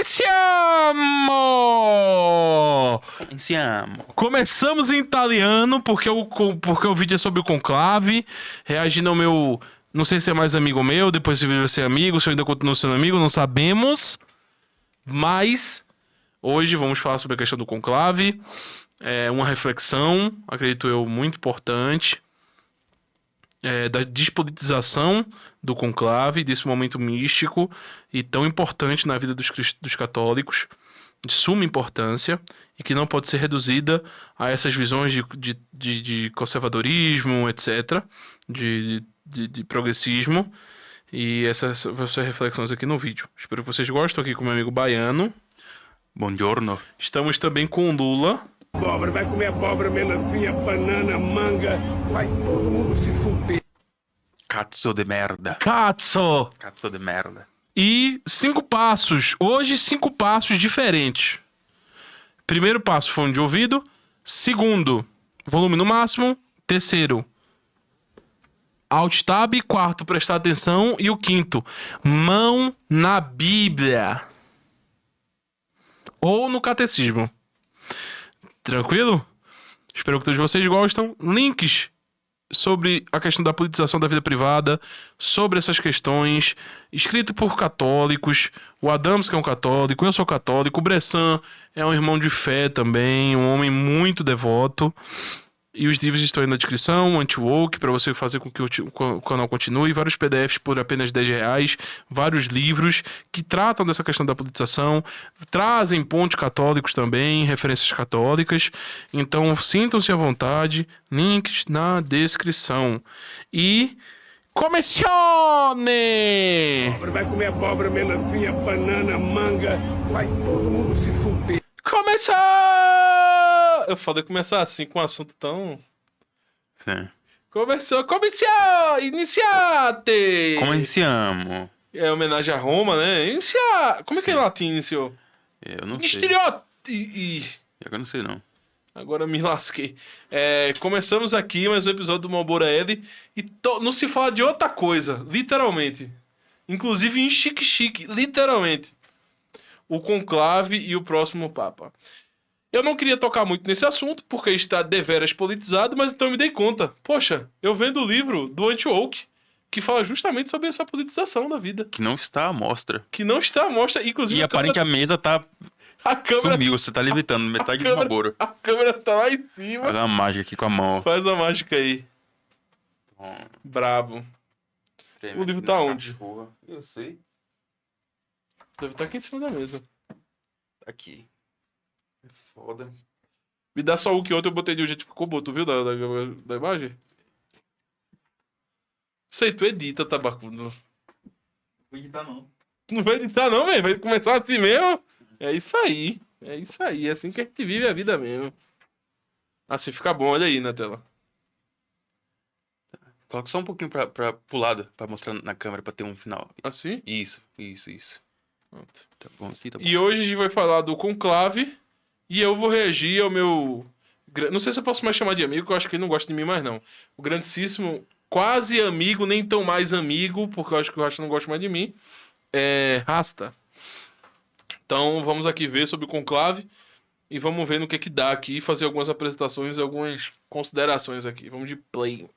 Iniziamo! Iniziamo. Começamos em italiano, porque o vídeo é sobre o conclave, reagindo ao meu... Não sei se é mais amigo meu, depois se vai ser amigo, se eu ainda continuo sendo amigo, não sabemos. Mas, hoje vamos falar sobre a questão do conclave. É uma reflexão, acredito eu, muito importante. Da despolitização do conclave, desse momento místico e tão importante na vida dos católicos, de suma importância, e que não pode ser reduzida a essas visões de conservadorismo, etc., de progressismo. E essas vão ser reflexões aqui no vídeo. Espero que vocês gostem. Aqui com meu amigo Baiano. Buongiorno. Estamos também com o Lula. Abóbora, vai comer abóbora, melancia, banana, manga, vai todo mundo se fuder. Cazzo de merda. Cazzo! Cazzo de merda. E 5 passos. Hoje, 5 passos diferentes. Primeiro passo, fone de ouvido. Segundo, volume no máximo. Terceiro, Alt Tab. Quarto, prestar atenção. E o quinto, mão na Bíblia. Ou no catecismo. Tranquilo? Espero que todos vocês gostem. Links sobre a questão da politização da vida privada, sobre essas questões, escrito por católicos. O Adams, que é um católico, eu sou católico. O Bressan é um irmão de fé também, um homem muito devoto. E os livros estão aí na descrição, anti-woke, para você fazer com que o canal continue. Vários PDFs por apenas R$10. Vários livros que tratam dessa questão da politização. Trazem pontos católicos também, referências católicas. Então, sintam-se à vontade. Links na descrição. E... Começone! Vai comer abóbora, melancia, banana, manga, vai todo mundo se fuder. Começou! Eu falei começar assim com um assunto tão... Sim. Começou! Iniziate! Comenciamo. É homenagem a Roma, né? Iniciar! Como é que é em latim iniciou? Eu não sei. Estreote! Eu não sei, não. Agora me lasquei. Começamos aqui mais um episódio do Malbora L e não se fala de outra coisa, literalmente. Inclusive em chique-chique, literalmente. O conclave e o próximo papa. Eu não queria tocar muito nesse assunto, porque está deveras politizado, mas então eu me dei conta. Poxa, eu vendo o livro do Anti-Woke, que fala justamente sobre essa politização da vida. Que não está à mostra. Que não está à mostra, inclusive E aparente a mesa tá... a câmera... Sumiu, você tá levitando metade do Malboro. A câmera tá lá em cima. Faz uma mágica aqui com a mão. Faz a mágica aí. Brabo. O livro tá onde? Eu sei. Deve estar aqui em cima da mesa. Tá aqui. É foda. Me dá só o que ontem eu botei de um jeito que ficou bom, tu viu da imagem? Sei, tu edita, tabacudo. Não vou editar, não. Não vai editar não, velho? Vai começar assim mesmo? É isso aí. É isso aí. É assim que a gente vive a vida mesmo. Assim fica bom, olha aí na tela. Coloca só um pouquinho pro lado, pra mostrar na câmera, pra ter um final. Assim? Isso. Pronto. Tá bom aqui, tá bom. E hoje a gente vai falar do conclave. E eu vou reagir ao meu... Não sei se eu posso mais chamar de amigo, porque eu acho que ele não gosta de mim mais não. O grandíssimo, quase amigo, nem tão mais amigo, porque eu acho que o Rasta não gosta mais de mim. Rasta. Então vamos aqui ver sobre o conclave. E vamos ver no que dá aqui. Fazer algumas apresentações e algumas considerações aqui. Vamos de play.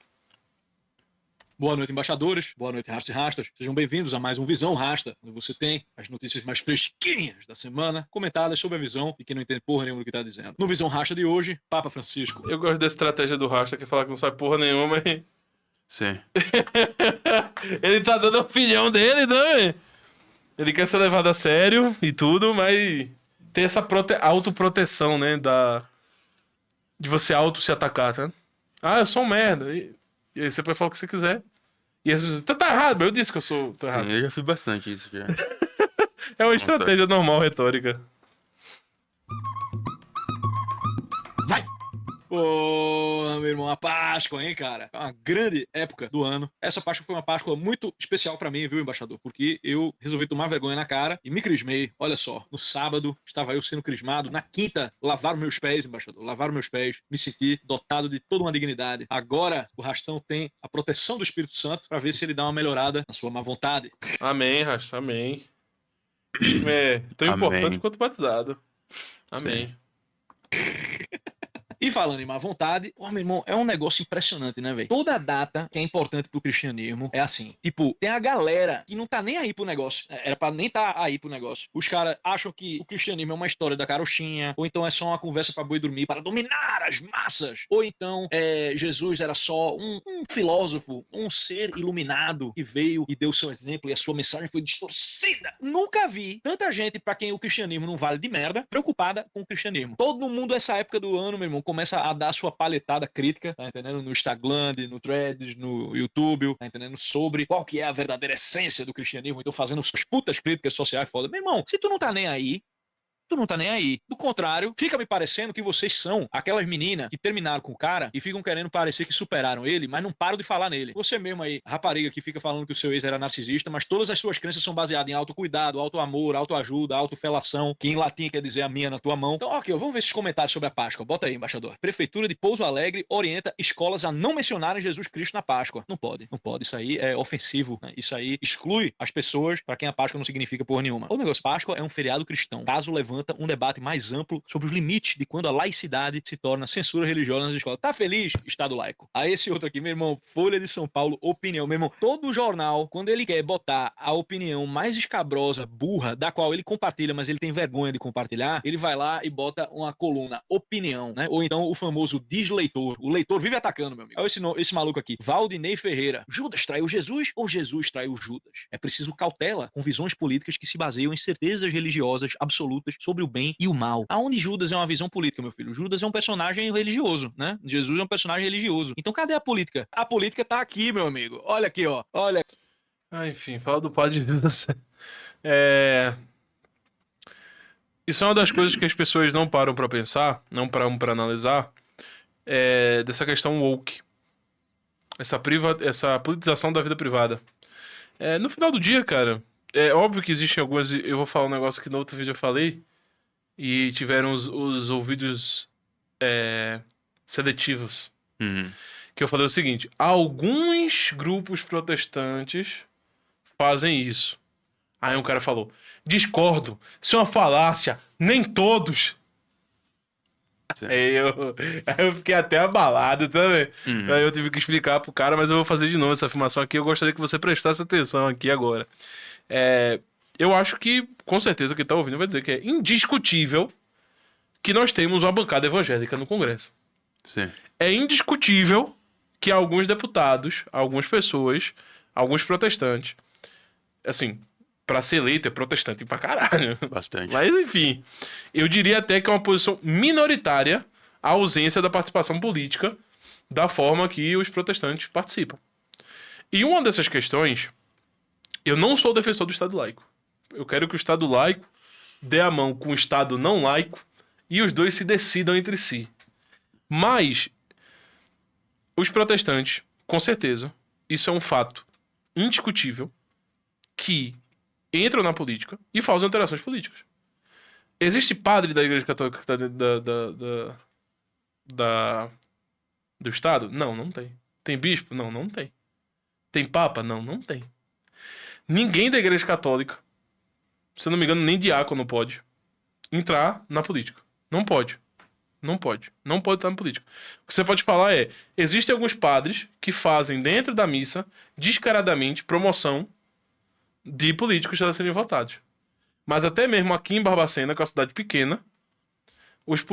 Boa noite, embaixadores. Boa noite, Rastas e Rastas. Sejam bem-vindos a mais um Visão Rasta, onde você tem as notícias mais fresquinhas da semana, comentadas sobre a visão e quem não entende porra nenhuma do que tá dizendo. No Visão Rasta de hoje, Papa Francisco. Eu gosto da estratégia do Rasta, que é falar que não sabe porra nenhuma, mas... Sim. Ele tá dando a opinião dele, né? Ele quer ser levado a sério e tudo, mas tem essa autoproteção, né? De você auto se atacar, tá? Ah, eu sou um merda. E aí você pode falar o que você quiser. E as pessoas, tá errado, mas eu disse que eu sou errado. Sim, eu já fiz bastante isso já. É uma estratégia normal, retórica. Vai! Ô, meu irmão, a Páscoa, hein, cara? É uma grande época do ano. Essa Páscoa foi uma Páscoa muito especial pra mim, viu, embaixador? Porque eu resolvi tomar vergonha na cara e me crismei. Olha só, no sábado estava eu sendo crismado. Na quinta, lavaram meus pés, embaixador. Lavaram meus pés. Me senti dotado de toda uma dignidade. Agora, o Rastão tem a proteção do Espírito Santo pra ver se ele dá uma melhorada na sua má vontade. Amém, Rasta, amém. É, tão Amém. importante quanto batizado. Amém. Sim. E falando em má vontade, meu irmão, é um negócio impressionante, né, velho? Toda data que é importante pro cristianismo é assim. Tipo, tem a galera que não tá nem aí pro negócio. Era pra nem tá aí pro negócio. Os caras acham que o cristianismo é uma história da carochinha, ou então é só uma conversa pra boi dormir, para dominar as massas. Ou então, Jesus era só um filósofo, um ser iluminado que veio e deu seu exemplo e a sua mensagem foi distorcida. Nunca vi tanta gente pra quem o cristianismo não vale de merda, preocupada com o cristianismo. Todo mundo essa época do ano, meu irmão, começa a dar sua paletada crítica, tá entendendo? No Instagram, no Threads, no YouTube, tá entendendo? Sobre qual que é a verdadeira essência do cristianismo. Então fazendo suas putas críticas sociais foda. Meu irmão, se tu não tá nem aí, tu não tá nem aí. Do contrário, fica me parecendo que vocês são aquelas meninas que terminaram com o cara e ficam querendo parecer que superaram ele, mas não param de falar nele. Você mesmo aí, rapariga que fica falando que o seu ex era narcisista, mas todas as suas crenças são baseadas em autocuidado, autoamor, autoajuda, autofelação, que em latim quer dizer a minha na tua mão. Então, ok, vamos ver esses comentários sobre a Páscoa. Bota aí, embaixador. Prefeitura de Pouso Alegre orienta escolas a não mencionarem Jesus Cristo na Páscoa. Não pode, não pode. Isso aí é ofensivo, né? Isso aí exclui as pessoas para quem a Páscoa não significa porra nenhuma. O negócio, Páscoa é um feriado cristão. Caso levanta um debate mais amplo sobre os limites de quando a laicidade se torna censura religiosa nas escolas. Tá feliz? Estado laico. Aí esse outro aqui, meu irmão, Folha de São Paulo, opinião. Meu irmão, todo jornal, quando ele quer botar a opinião mais escabrosa, burra, da qual ele compartilha, mas ele tem vergonha de compartilhar, ele vai lá e bota uma coluna, opinião, né? Ou então o famoso desleitor. O leitor vive atacando, meu amigo. Olha esse maluco aqui, Valdinei Ferreira. Judas traiu Jesus ou Jesus traiu Judas? É preciso cautela com visões políticas que se baseiam em certezas religiosas absolutas sobre o bem e o mal. Aonde Judas é uma visão política, meu filho? Judas é um personagem religioso, né? Jesus é um personagem religioso. Então cadê a política? A política tá aqui, meu amigo. Olha aqui, ó. Olha. Enfim, fala do padre Judas. Isso é uma das coisas que as pessoas não param pra pensar, não param pra analisar, dessa questão woke. Essa politização da vida privada. No final do dia, cara, é óbvio que existem algumas... Eu vou falar um negócio que no outro vídeo eu falei, e tiveram os ouvidos seletivos. Uhum. Que eu falei o seguinte: alguns grupos protestantes fazem isso. Aí um cara falou: discordo, isso é uma falácia, nem todos. Aí eu fiquei até abalado também. Uhum. Aí eu tive que explicar pro cara, mas eu vou fazer de novo essa afirmação aqui. Eu gostaria que você prestasse atenção aqui agora. Eu acho que, com certeza, quem tá ouvindo vai dizer que é indiscutível que nós temos uma bancada evangélica no Congresso. Sim. É indiscutível que alguns deputados, algumas pessoas, alguns protestantes, assim, pra ser eleito é protestante pra caralho. Bastante. Mas, enfim, eu diria até que é uma posição minoritária a ausência da participação política da forma que os protestantes participam. E uma dessas questões, eu não sou defensor do Estado laico. Eu quero que o Estado laico dê a mão com o Estado não laico e os dois se decidam entre si. Mas os protestantes, com certeza, isso é um fato indiscutível, que entram na política e fazem alterações políticas. Existe padre da Igreja Católica que está dentro do Estado? Não, não tem. Tem bispo? Não, não tem. Tem papa? Não, não tem. Ninguém da Igreja Católica, se eu não me engano, nem diácono pode entrar na política. Não pode. Não pode. Não pode estar na política. O que você pode falar é: existem alguns padres que fazem dentro da missa, descaradamente, promoção de políticos a serem votados. Mas até mesmo aqui em Barbacena, que é uma cidade pequena, os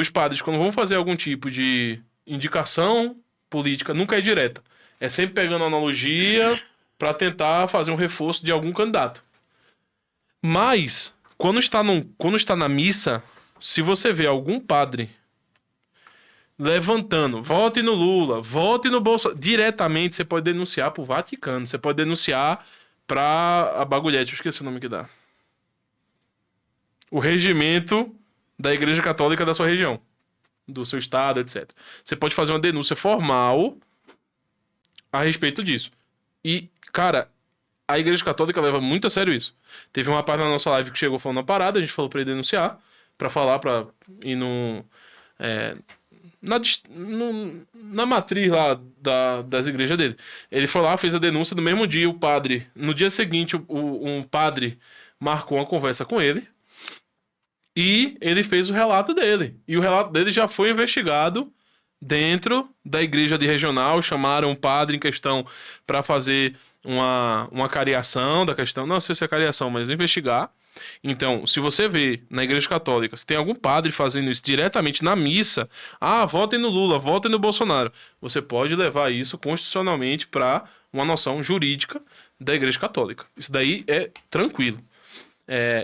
padres, quando vão fazer algum tipo de indicação política, nunca é direta. É sempre pegando analogia para tentar fazer um reforço de algum candidato. Mas, quando está na missa, se você vê algum padre levantando, vote no Lula, vote no Bolsonaro, diretamente você pode denunciar pro Vaticano, você pode denunciar pra a bagulhete, eu esqueci o nome que dá. O regimento da Igreja Católica da sua região, do seu estado, etc. Você pode fazer uma denúncia formal a respeito disso. E, cara, a Igreja Católica leva muito a sério isso. Teve uma parte na nossa live que chegou falando uma parada, a gente falou pra ele denunciar, pra falar, pra ir na matriz lá das igrejas dele. Ele foi lá, fez a denúncia no mesmo dia, o padre. No dia seguinte, um padre marcou uma conversa com ele e ele fez o relato dele. E o relato dele já foi investigado dentro da igreja de regional, chamaram um padre em questão para fazer uma cariação da questão, não sei se é cariação, mas investigar. Então, se você vê na igreja católica, se tem algum padre fazendo isso diretamente na missa, votem no Lula, votem no Bolsonaro, você pode levar isso constitucionalmente para uma noção jurídica da igreja católica. Isso daí é tranquilo.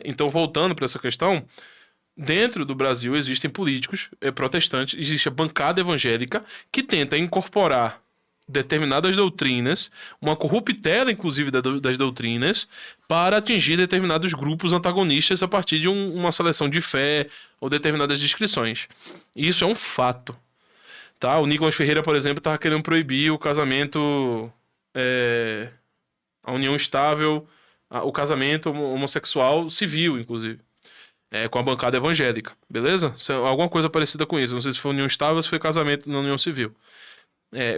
Então, voltando para essa questão, dentro do Brasil existem políticos protestantes, existe a bancada evangélica que tenta incorporar determinadas doutrinas, uma corruptela, inclusive, das doutrinas, para atingir determinados grupos antagonistas a partir de uma seleção de fé ou determinadas descrições. Isso é um fato. Tá? O Nicolas Ferreira, por exemplo, estava querendo proibir o casamento, a união estável, o casamento homossexual civil, inclusive. Com a bancada evangélica, beleza? Alguma coisa parecida com isso. Não sei se foi união estável ou se foi casamento na união civil.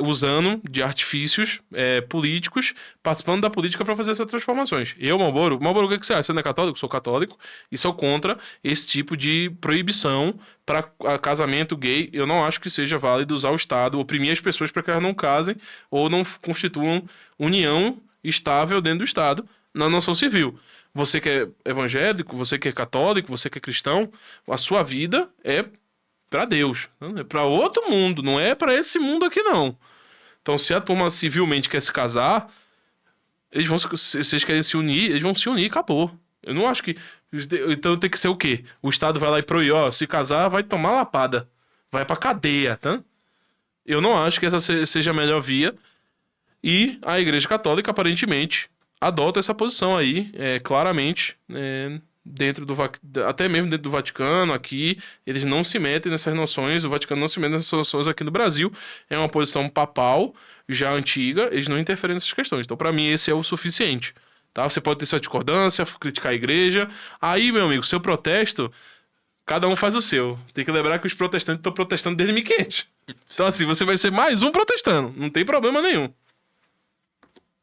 Usando de artifícios políticos, participando da política para fazer essas transformações. Malboro, o que você acha? Você não é católico? Sou católico e sou contra esse tipo de proibição para casamento gay. Eu não acho que seja válido usar o Estado, oprimir as pessoas para que elas não casem ou não constituam união estável dentro do Estado na noção civil. Você que é evangélico, você que é católico, você que é cristão, a sua vida é para Deus, é para outro mundo, não é para esse mundo aqui não. Então, se a turma civilmente quer se casar, se vocês querem se unir, eles vão se unir e acabou. Eu não acho que... Então tem que ser o quê? O Estado vai lá e proíbe, se casar vai tomar lapada, vai pra cadeia, tá? Eu não acho que essa seja a melhor via. E a Igreja Católica, aparentemente, adota essa posição aí, claramente, até mesmo dentro do Vaticano, aqui, eles não se metem nessas noções, o Vaticano não se mete nessas noções aqui no Brasil, é uma posição papal, já antiga, eles não interferem nessas questões. Então, para mim, esse é o suficiente. Tá? Você pode ter sua discordância, criticar a igreja, aí, meu amigo, seu protesto, cada um faz o seu. Tem que lembrar que os protestantes estão protestando desde 1500. Então, assim, você vai ser mais um protestando, não tem problema nenhum.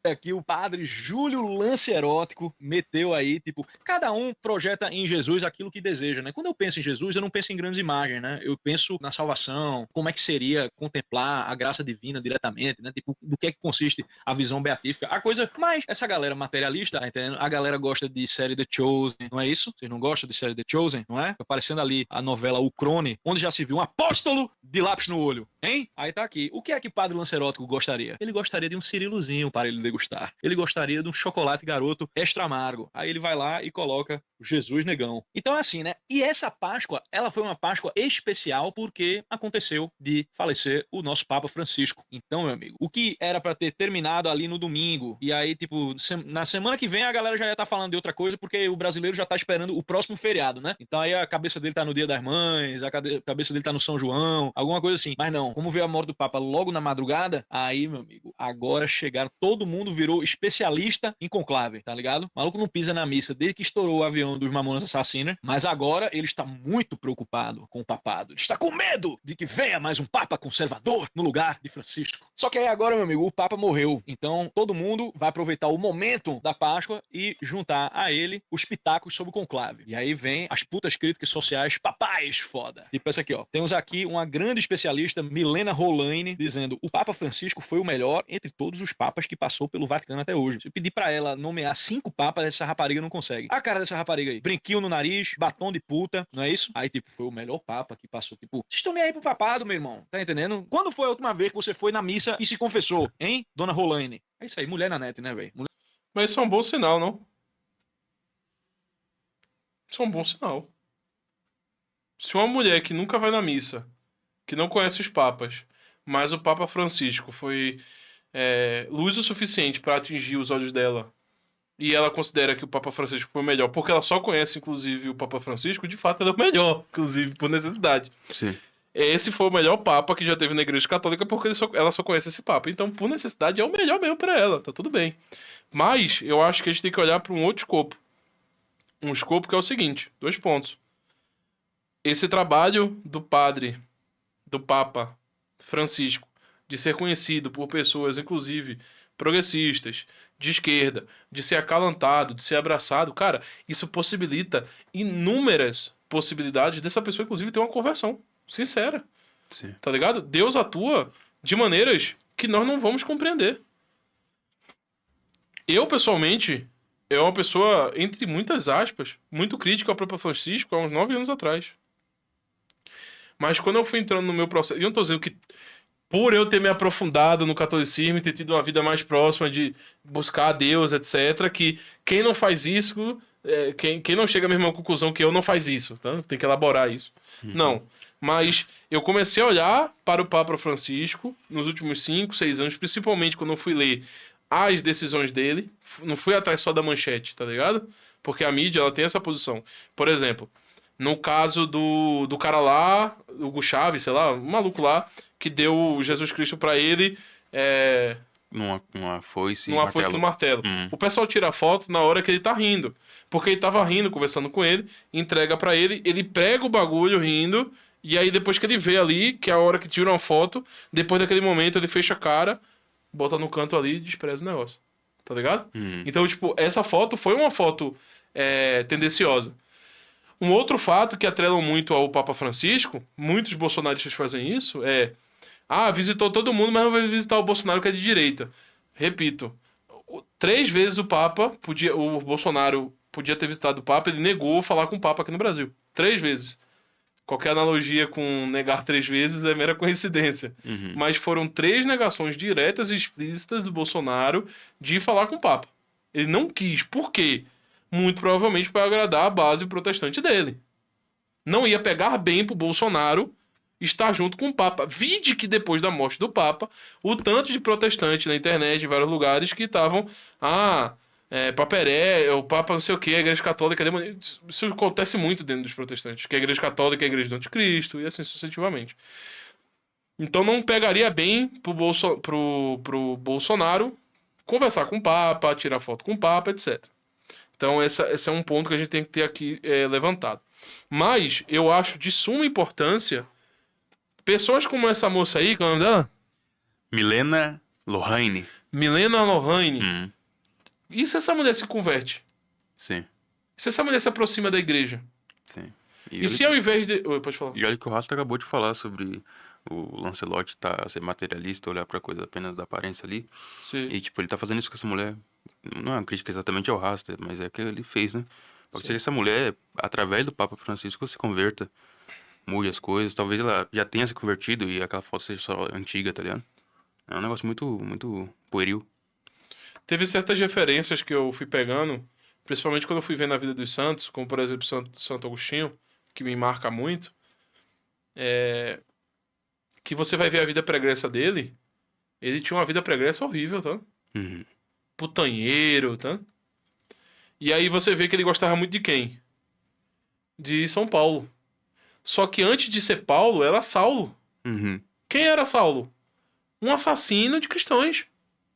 Aqui o padre Júlio Lance Erótico meteu aí, tipo, cada um projeta em Jesus aquilo que deseja, né? Quando eu penso em Jesus, eu não penso em grandes imagens, né? Eu penso na salvação, como é que seria contemplar a graça divina diretamente, né? Tipo, do que é que consiste a visão beatífica, a coisa. Mas essa galera materialista, tá entendendo? A galera gosta de série The Chosen, não é isso? Vocês não gostam de série The Chosen, não é? Aparecendo ali a novela O Crone, onde já se viu um apóstolo de lápis no olho, hein? Aí tá aqui. O que é que o padre Lance Erótico gostaria? Ele gostaria de um cirilozinho para ele degustar. Ele gostaria de um chocolate garoto extra amargo. Aí ele vai lá e coloca o Jesus negão. Então é assim, né? E essa Páscoa, ela foi uma Páscoa especial porque aconteceu de falecer o nosso Papa Francisco. Então, meu amigo, o que era pra ter terminado ali no domingo, e aí, tipo, na semana que vem a galera já ia estar falando de outra coisa, porque o brasileiro já tá esperando o próximo feriado, né? Então aí a cabeça dele tá no Dia das Mães, a cabeça dele tá no São João, alguma coisa assim. Mas não, como veio a morte do Papa logo na madrugada, aí, meu amigo, agora chegaram, todo mundo virou especialista em conclave, tá ligado? O maluco não pisa na missa desde que estourou o avião dos Mamonas Assassinas, mas agora ele está muito preocupado com o papado. Ele está com medo de que venha mais um Papa conservador no lugar de Francisco. Só que aí agora, meu amigo, o Papa morreu. Então todo mundo vai aproveitar o momento da Páscoa e juntar a ele os pitacos sobre o conclave. E aí vem as putas críticas sociais papais foda. Tipo essa aqui, ó. Temos aqui uma grande especialista, Milena Rolane, dizendo: o Papa Francisco foi o melhor entre todos os papas que passou pelo Vaticano até hoje. Se eu pedir pra ela nomear 5 papas, essa rapariga não consegue. A cara dessa rapariga aí, brinquinho no nariz, batom de puta, não é isso? Aí, tipo, foi o melhor papa que passou. Tipo, vocês estão nem aí pro papado, meu irmão, tá entendendo? Quando foi a última vez que você foi na missa e se confessou, hein, dona Rolane? É isso aí, mulher na net, né, velho? Mas isso é um bom sinal, não? Isso é um bom sinal. Se uma mulher que nunca vai na missa, que não conhece os papas, mas o Papa Francisco foi luz o suficiente para atingir os olhos dela, e ela considera que o Papa Francisco foi o melhor, porque ela só conhece, inclusive, o Papa Francisco, de fato, ela é o melhor, inclusive, por necessidade. Sim. Esse foi o melhor Papa que já teve na Igreja Católica, porque ela só conhece esse Papa. Então, por necessidade, é o melhor mesmo para ela, tá tudo bem. Mas, eu acho que a gente tem que olhar para um outro escopo. Um escopo que é o seguinte, 2 pontos. Esse trabalho do Papa Francisco, de ser conhecido por pessoas, inclusive progressistas, de esquerda, de ser acalantado, de ser abraçado, cara, isso possibilita inúmeras possibilidades dessa pessoa, inclusive, ter uma conversão sincera, Sim. tá ligado? Deus atua de maneiras que nós não vamos compreender. Eu, pessoalmente, é uma pessoa, entre muitas aspas, muito crítica ao Papa Francisco há uns 9 anos atrás. Mas quando eu fui entrando no meu processo, e eu não tô dizendo que por eu ter me aprofundado no catolicismo e ter tido uma vida mais próxima de buscar a Deus, etc., que quem não faz isso, quem não chega à mesma conclusão que eu não faz isso, tá? Tem que elaborar isso. Não. Mas eu comecei a olhar para o Papa Francisco nos últimos 5, 6 anos, principalmente quando eu fui ler as decisões dele. Não fui atrás só da manchete, tá ligado? Porque a mídia, ela tem essa posição. Por exemplo, no caso do cara lá, o Hugo Chávez, sei lá, um maluco lá, que deu Jesus Cristo pra ele Numa foice e numa foice do martelo. O pessoal tira a foto na hora que ele tá rindo. Porque ele tava rindo, conversando com ele, entrega pra ele, ele prega o bagulho rindo, e aí depois que ele vê ali, que é a hora que tira uma foto, depois daquele momento ele fecha a cara, bota no canto ali e despreza o negócio. Tá ligado? Então, tipo, essa foto foi uma foto tendenciosa. Um outro fato que atrelam muito ao Papa Francisco, muitos bolsonaristas fazem isso, visitou todo mundo, mas não vai visitar o Bolsonaro que é de direita. Repito, 3 vezes o Bolsonaro podia ter visitado o Papa, ele negou falar com o Papa aqui no Brasil. 3 vezes. Qualquer analogia com negar 3 vezes é mera coincidência. Mas foram 3 negações diretas e explícitas do Bolsonaro de falar com o Papa. Ele não quis. Por quê? Muito provavelmente para agradar a base protestante dele. Não ia pegar bem pro Bolsonaro estar junto com o Papa. Vide que depois da morte do Papa, o tanto de protestante na internet, em vários lugares, que estavam... Papa o Papa não sei o que, a Igreja Católica... Isso acontece muito dentro dos protestantes. Que a Igreja Católica é a Igreja do Anticristo, e assim sucessivamente. Então não pegaria bem pro Bolsonaro conversar com o Papa, tirar foto com o Papa, etc. Então, esse é um ponto que a gente tem que ter aqui levantado. Mas, eu acho de suma importância pessoas como essa moça aí, qual é o nome dela? Milena Lohane. Milena Lohane. E se essa mulher se converte? Sim. Se essa mulher se aproxima da igreja? Sim. E se ao invés de... Oi, pode falar. E olha que o Rasta acabou de falar sobre o Lancelot ser materialista, olhar pra coisa apenas da aparência ali. Sim. E, tipo, ele tá fazendo isso com essa mulher. Não é uma crítica exatamente ao Rasta, mas é o que ele fez, né? Pode ser que essa mulher, através do Papa Francisco, se converta, mude as coisas. Talvez ela já tenha se convertido e aquela foto seja só antiga, tá ligado? É um negócio muito, muito pueril. Teve certas referências que eu fui pegando, principalmente quando eu fui vendo a vida dos santos, como, por exemplo, Santo Agostinho, que me marca muito. Que você vai ver a vida pregressa dele. Ele tinha uma vida pregressa horrível, tá? Putanheiro, tá? E aí você vê que ele gostava muito de quem? De São Paulo. Só que antes de ser Paulo, era Saulo. Quem era Saulo? Um assassino de cristãos.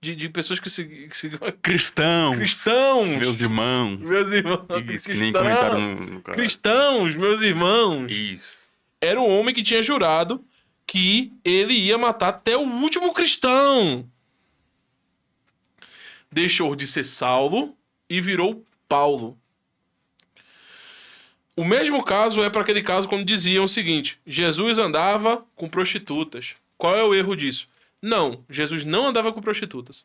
De pessoas que se... Cristãos! Meus irmãos! Isso, que nem comentaram no canal. Cristãos, meus irmãos! Isso. Era um homem que tinha jurado que ele ia matar até o último cristão. Deixou de ser Saulo e virou Paulo. O mesmo caso é para aquele caso quando diziam o seguinte: Jesus andava com prostitutas. Qual é o erro disso? Não, Jesus não andava com prostitutas.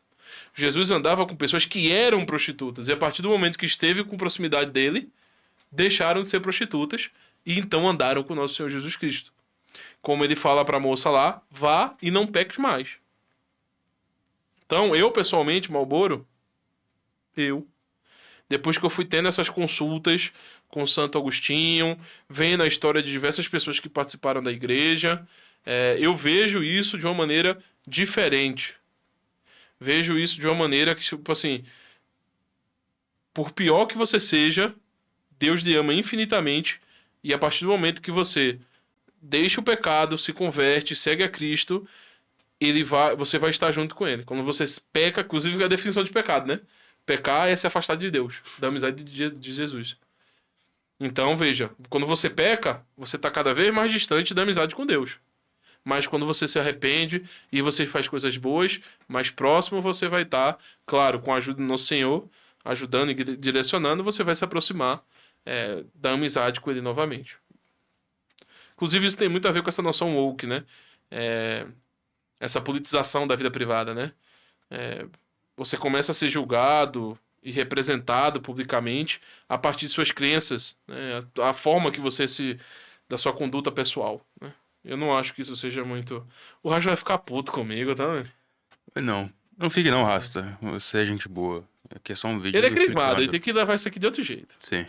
Jesus andava com pessoas que eram prostitutas. E a partir do momento que esteve com proximidade dele, deixaram de ser prostitutas e então andaram com o nosso Senhor Jesus Cristo. Como ele fala para a moça lá, vá e não peques mais. Então, eu pessoalmente, Malboro, depois que eu fui tendo essas consultas com Santo Agostinho, vendo a história de diversas pessoas que participaram da igreja, eu vejo isso de uma maneira diferente. Vejo isso de uma maneira que, tipo assim, por pior que você seja, Deus lhe ama infinitamente, e a partir do momento que você deixa o pecado, se converte, segue a Cristo, você vai estar junto com ele. Quando você peca, inclusive é a definição de pecado, né? Pecar é se afastar de Deus, da amizade de Jesus. Então, veja, quando você peca, você está cada vez mais distante da amizade com Deus. mas quando você se arrepende e você faz coisas boas, mais próximo você vai estar, claro, com a ajuda do nosso Senhor, ajudando e direcionando, você vai se aproximar da amizade com Ele novamente. Inclusive, isso tem muito a ver com essa noção woke, né? Essa politização da vida privada, né? Você começa a ser julgado e representado publicamente a partir de suas crenças, né? A forma que você da sua conduta pessoal, né? Eu não acho que isso seja muito... O Raj vai ficar puto comigo, tá? Não fique não, Rasta. Você é gente boa. Aqui é só um vídeo. Ele é explicando. crivado, ele tem que levar isso aqui de outro jeito. Sim.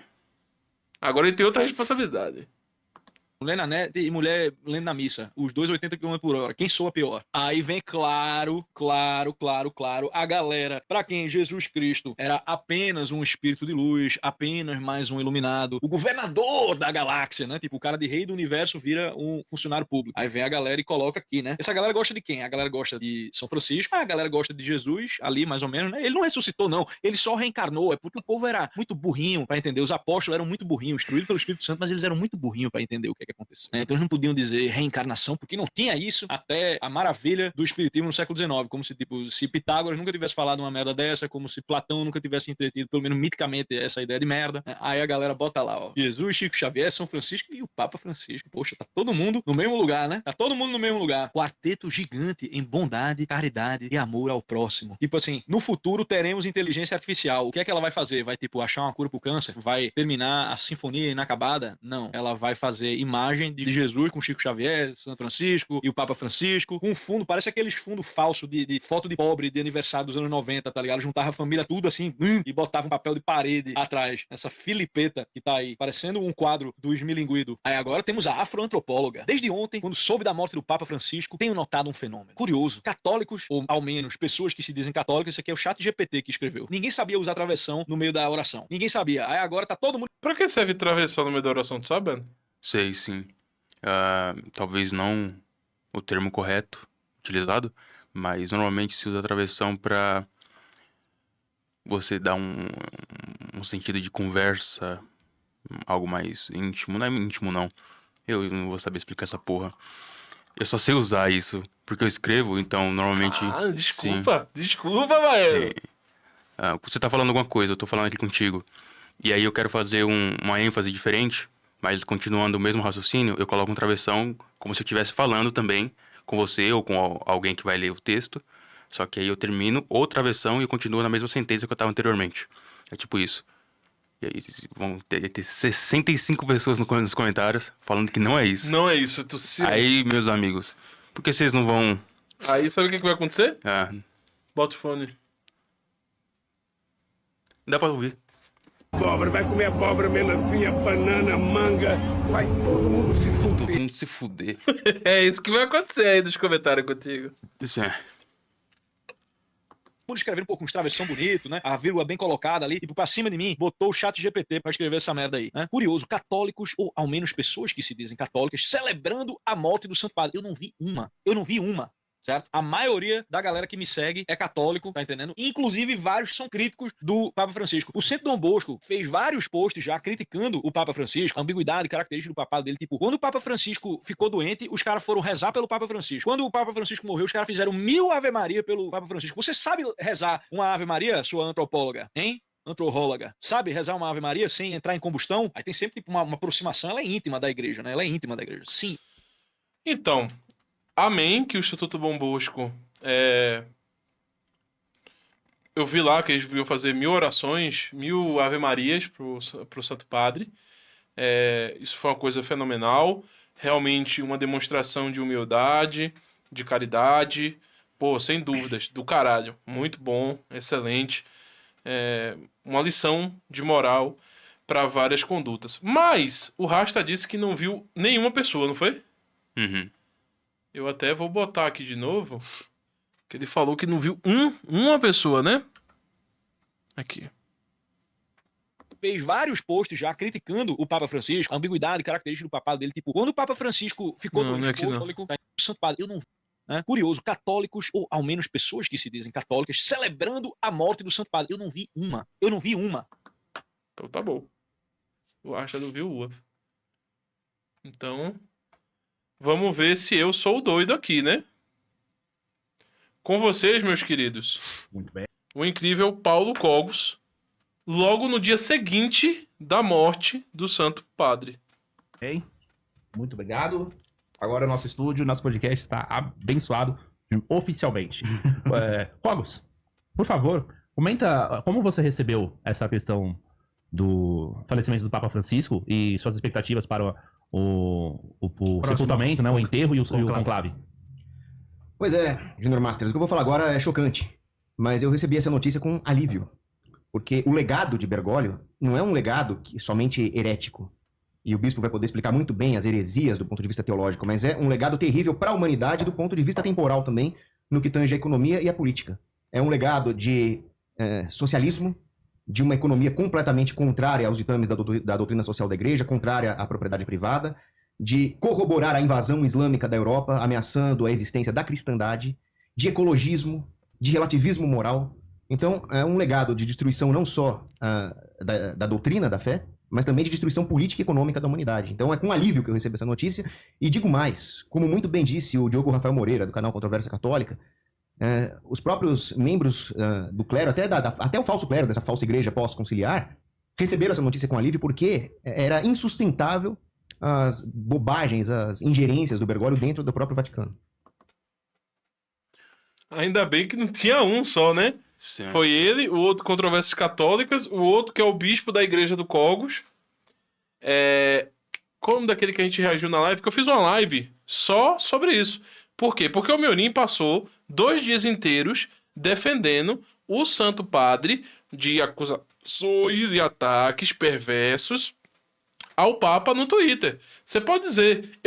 Agora ele tem outra responsabilidade. Mulher na net e mulher lendo na missa. Os dois 80 km por hora. Quem soa pior? Aí vem claro, a galera pra quem Jesus Cristo era apenas um espírito de luz, apenas mais um iluminado, o governador da galáxia, né? Tipo, o cara de rei do universo vira um funcionário público. Aí vem a galera e coloca aqui, né? Essa galera gosta de quem? A galera gosta de São Francisco, a galera gosta de Jesus, ali mais ou menos, né? Ele não ressuscitou, não. Ele só reencarnou. É porque o povo era muito burrinho pra entender. Os apóstolos eram muito burrinhos, instruídos pelo Espírito Santo, mas eles eram muito burrinhos pra entender o que aconteceu. Então eles não podiam dizer reencarnação, porque não tinha isso até a maravilha do espiritismo no século XIX, como se, tipo, se Pitágoras nunca tivesse falado uma merda dessa, como se Platão nunca tivesse entretido, pelo menos miticamente, essa ideia de merda. Aí a galera bota lá, ó, Jesus, Chico Xavier, São Francisco e o Papa Francisco. Poxa, tá todo mundo no mesmo lugar, né? Tá todo mundo no mesmo lugar. Quarteto gigante em bondade, caridade e amor ao próximo. Tipo assim, no futuro teremos inteligência artificial. O que é que ela vai fazer? Vai, tipo, achar uma cura pro câncer? Vai terminar a sinfonia inacabada? Não. Ela vai fazer imagem de Jesus com Chico Xavier, São Francisco e o Papa Francisco, com um fundo, parece aqueles fundos falsos de foto de pobre de aniversário dos anos 90, tá ligado? Juntava a família tudo assim, e botava um papel de parede atrás, essa filipeta que tá aí, parecendo um quadro do esmilinguido. Aí agora temos a afroantropóloga. Desde ontem, quando soube da morte do Papa Francisco, tenho notado um fenômeno curioso. Católicos, ou ao menos pessoas que se dizem católicas, isso aqui é o ChatGPT que escreveu. Ninguém sabia usar travessão no meio da oração. Ninguém sabia. Aí agora tá todo mundo... Pra que serve travessão no meio da oração, tu sabe, Ana? Sei, sim. Talvez não o termo correto utilizado, mas normalmente se usa travessão para você dar um sentido de conversa, algo mais íntimo. Não é íntimo, não. Eu não vou saber explicar essa porra. Eu só sei usar isso, porque eu escrevo, então normalmente... Desculpa, Mael. Você tá falando alguma coisa, eu tô falando aqui contigo, e aí eu quero fazer uma ênfase diferente, mas continuando o mesmo raciocínio, eu coloco um travessão como se eu estivesse falando também com você ou com alguém que vai ler o texto. Só que aí eu termino o travessão e eu continuo na mesma sentença que eu estava anteriormente. É tipo isso. E aí vão ter 65 pessoas nos comentários falando que não é isso. Não é isso, Aí, meus amigos, por que vocês não vão... Aí sabe o que vai acontecer? Bota o fone. Dá pra ouvir. Abóbora, vai comer abóbora, melancia, banana, manga, vai todo mundo se fuder. Todo mundo se fuder. É isso que vai acontecer aí nos comentários contigo. Isso é. mundo escrevendo, pô, com uns travessão bonito, né? A vírgula bem colocada ali, tipo, pra cima de mim, botou o ChatGPT pra escrever essa merda aí, né? Curioso, católicos, ou ao menos pessoas que se dizem católicas, celebrando a morte do Santo Padre. Eu não vi uma. Certo? A maioria da galera que me segue é católico, tá entendendo? Inclusive, vários são críticos do Papa Francisco. O Centro Dom Bosco fez vários posts já criticando o Papa Francisco, a ambiguidade característica do papado dele. Tipo, quando o Papa Francisco ficou doente, os caras foram rezar pelo Papa Francisco. Quando o Papa Francisco morreu, os caras fizeram 1000 Ave Maria pelo Papa Francisco. Você sabe rezar uma Ave Maria, sua antropóloga? Hein? Antropóloga. Sabe rezar uma Ave Maria sem entrar em combustão? Aí tem sempre tipo, uma aproximação, ela é íntima da igreja, né? Ela é íntima da igreja. Sim. Então, amém que o Instituto Dom Bosco eu vi lá que eles iam fazer 1000 orações, 1000 Ave Marias pro Santo Padre. Isso foi uma coisa fenomenal. Realmente uma demonstração de humildade, de caridade. Pô, sem dúvidas, do caralho. Muito bom, excelente. Uma lição de moral para várias condutas. Mas o Rasta disse que não viu nenhuma pessoa, não foi? Uhum. Eu até vou botar aqui de novo. Que ele falou que não viu uma pessoa, né? Aqui. Fez vários posts já criticando o Papa Francisco, a ambiguidade característica do papado dele. Tipo, quando o Papa Francisco ficou Não, não é aqui não. católico, o Santo Padre, eu não vi. Né? Curioso, católicos, ou ao menos pessoas que se dizem católicas, celebrando a morte do Santo Padre. Eu não vi uma. Então tá bom. O Rasta não viu uma. Então, Vamos ver se eu sou o doido aqui, né? Com vocês, meus queridos, Muito bem. o incrível Paulo Cogos, logo no dia seguinte da morte do Santo Padre. Muito obrigado. Agora o nosso estúdio, nosso podcast está abençoado oficialmente. Cogos, por favor, comenta como você recebeu essa questão do falecimento do Papa Francisco e suas expectativas para o sepultamento, né, o enterro e o conclave. Pois é, Junior Masters, o que eu vou falar agora é chocante, mas eu recebi essa notícia com alívio, porque o legado de Bergoglio não é um legado somente herético, e o bispo vai poder explicar muito bem as heresias do ponto de vista teológico, mas é um legado terrível para a humanidade do ponto de vista temporal também, no que tange a economia e a política. É um legado de socialismo, de uma economia completamente contrária aos ditames da doutrina social da igreja, contrária à propriedade privada, de corroborar a invasão islâmica da Europa, ameaçando a existência da cristandade, de ecologismo, de relativismo moral. Então, é um legado de destruição não só da doutrina da fé, mas também de destruição política e econômica da humanidade. Então, é com alívio que eu recebo essa notícia. E digo mais, como muito bem disse o Diogo Rafael Moreira, do canal Controvérsia Católica, os próprios membros do clero, até o falso clero dessa falsa igreja pós-conciliar, receberam essa notícia com alívio porque era insustentável as bobagens, as ingerências do Bergoglio dentro do próprio Vaticano. Ainda bem que não tinha um só, né? Sim. Foi ele, o outro Controvérsias Católicas, o outro que é o bispo da igreja do Cogos. Como daquele que a gente reagiu na live, porque eu fiz uma live só sobre isso. Por quê? Porque o Miorim passou 2 dias inteiros defendendo o Santo Padre de acusações e ataques perversos ao Papa no Twitter. Você pode dizer,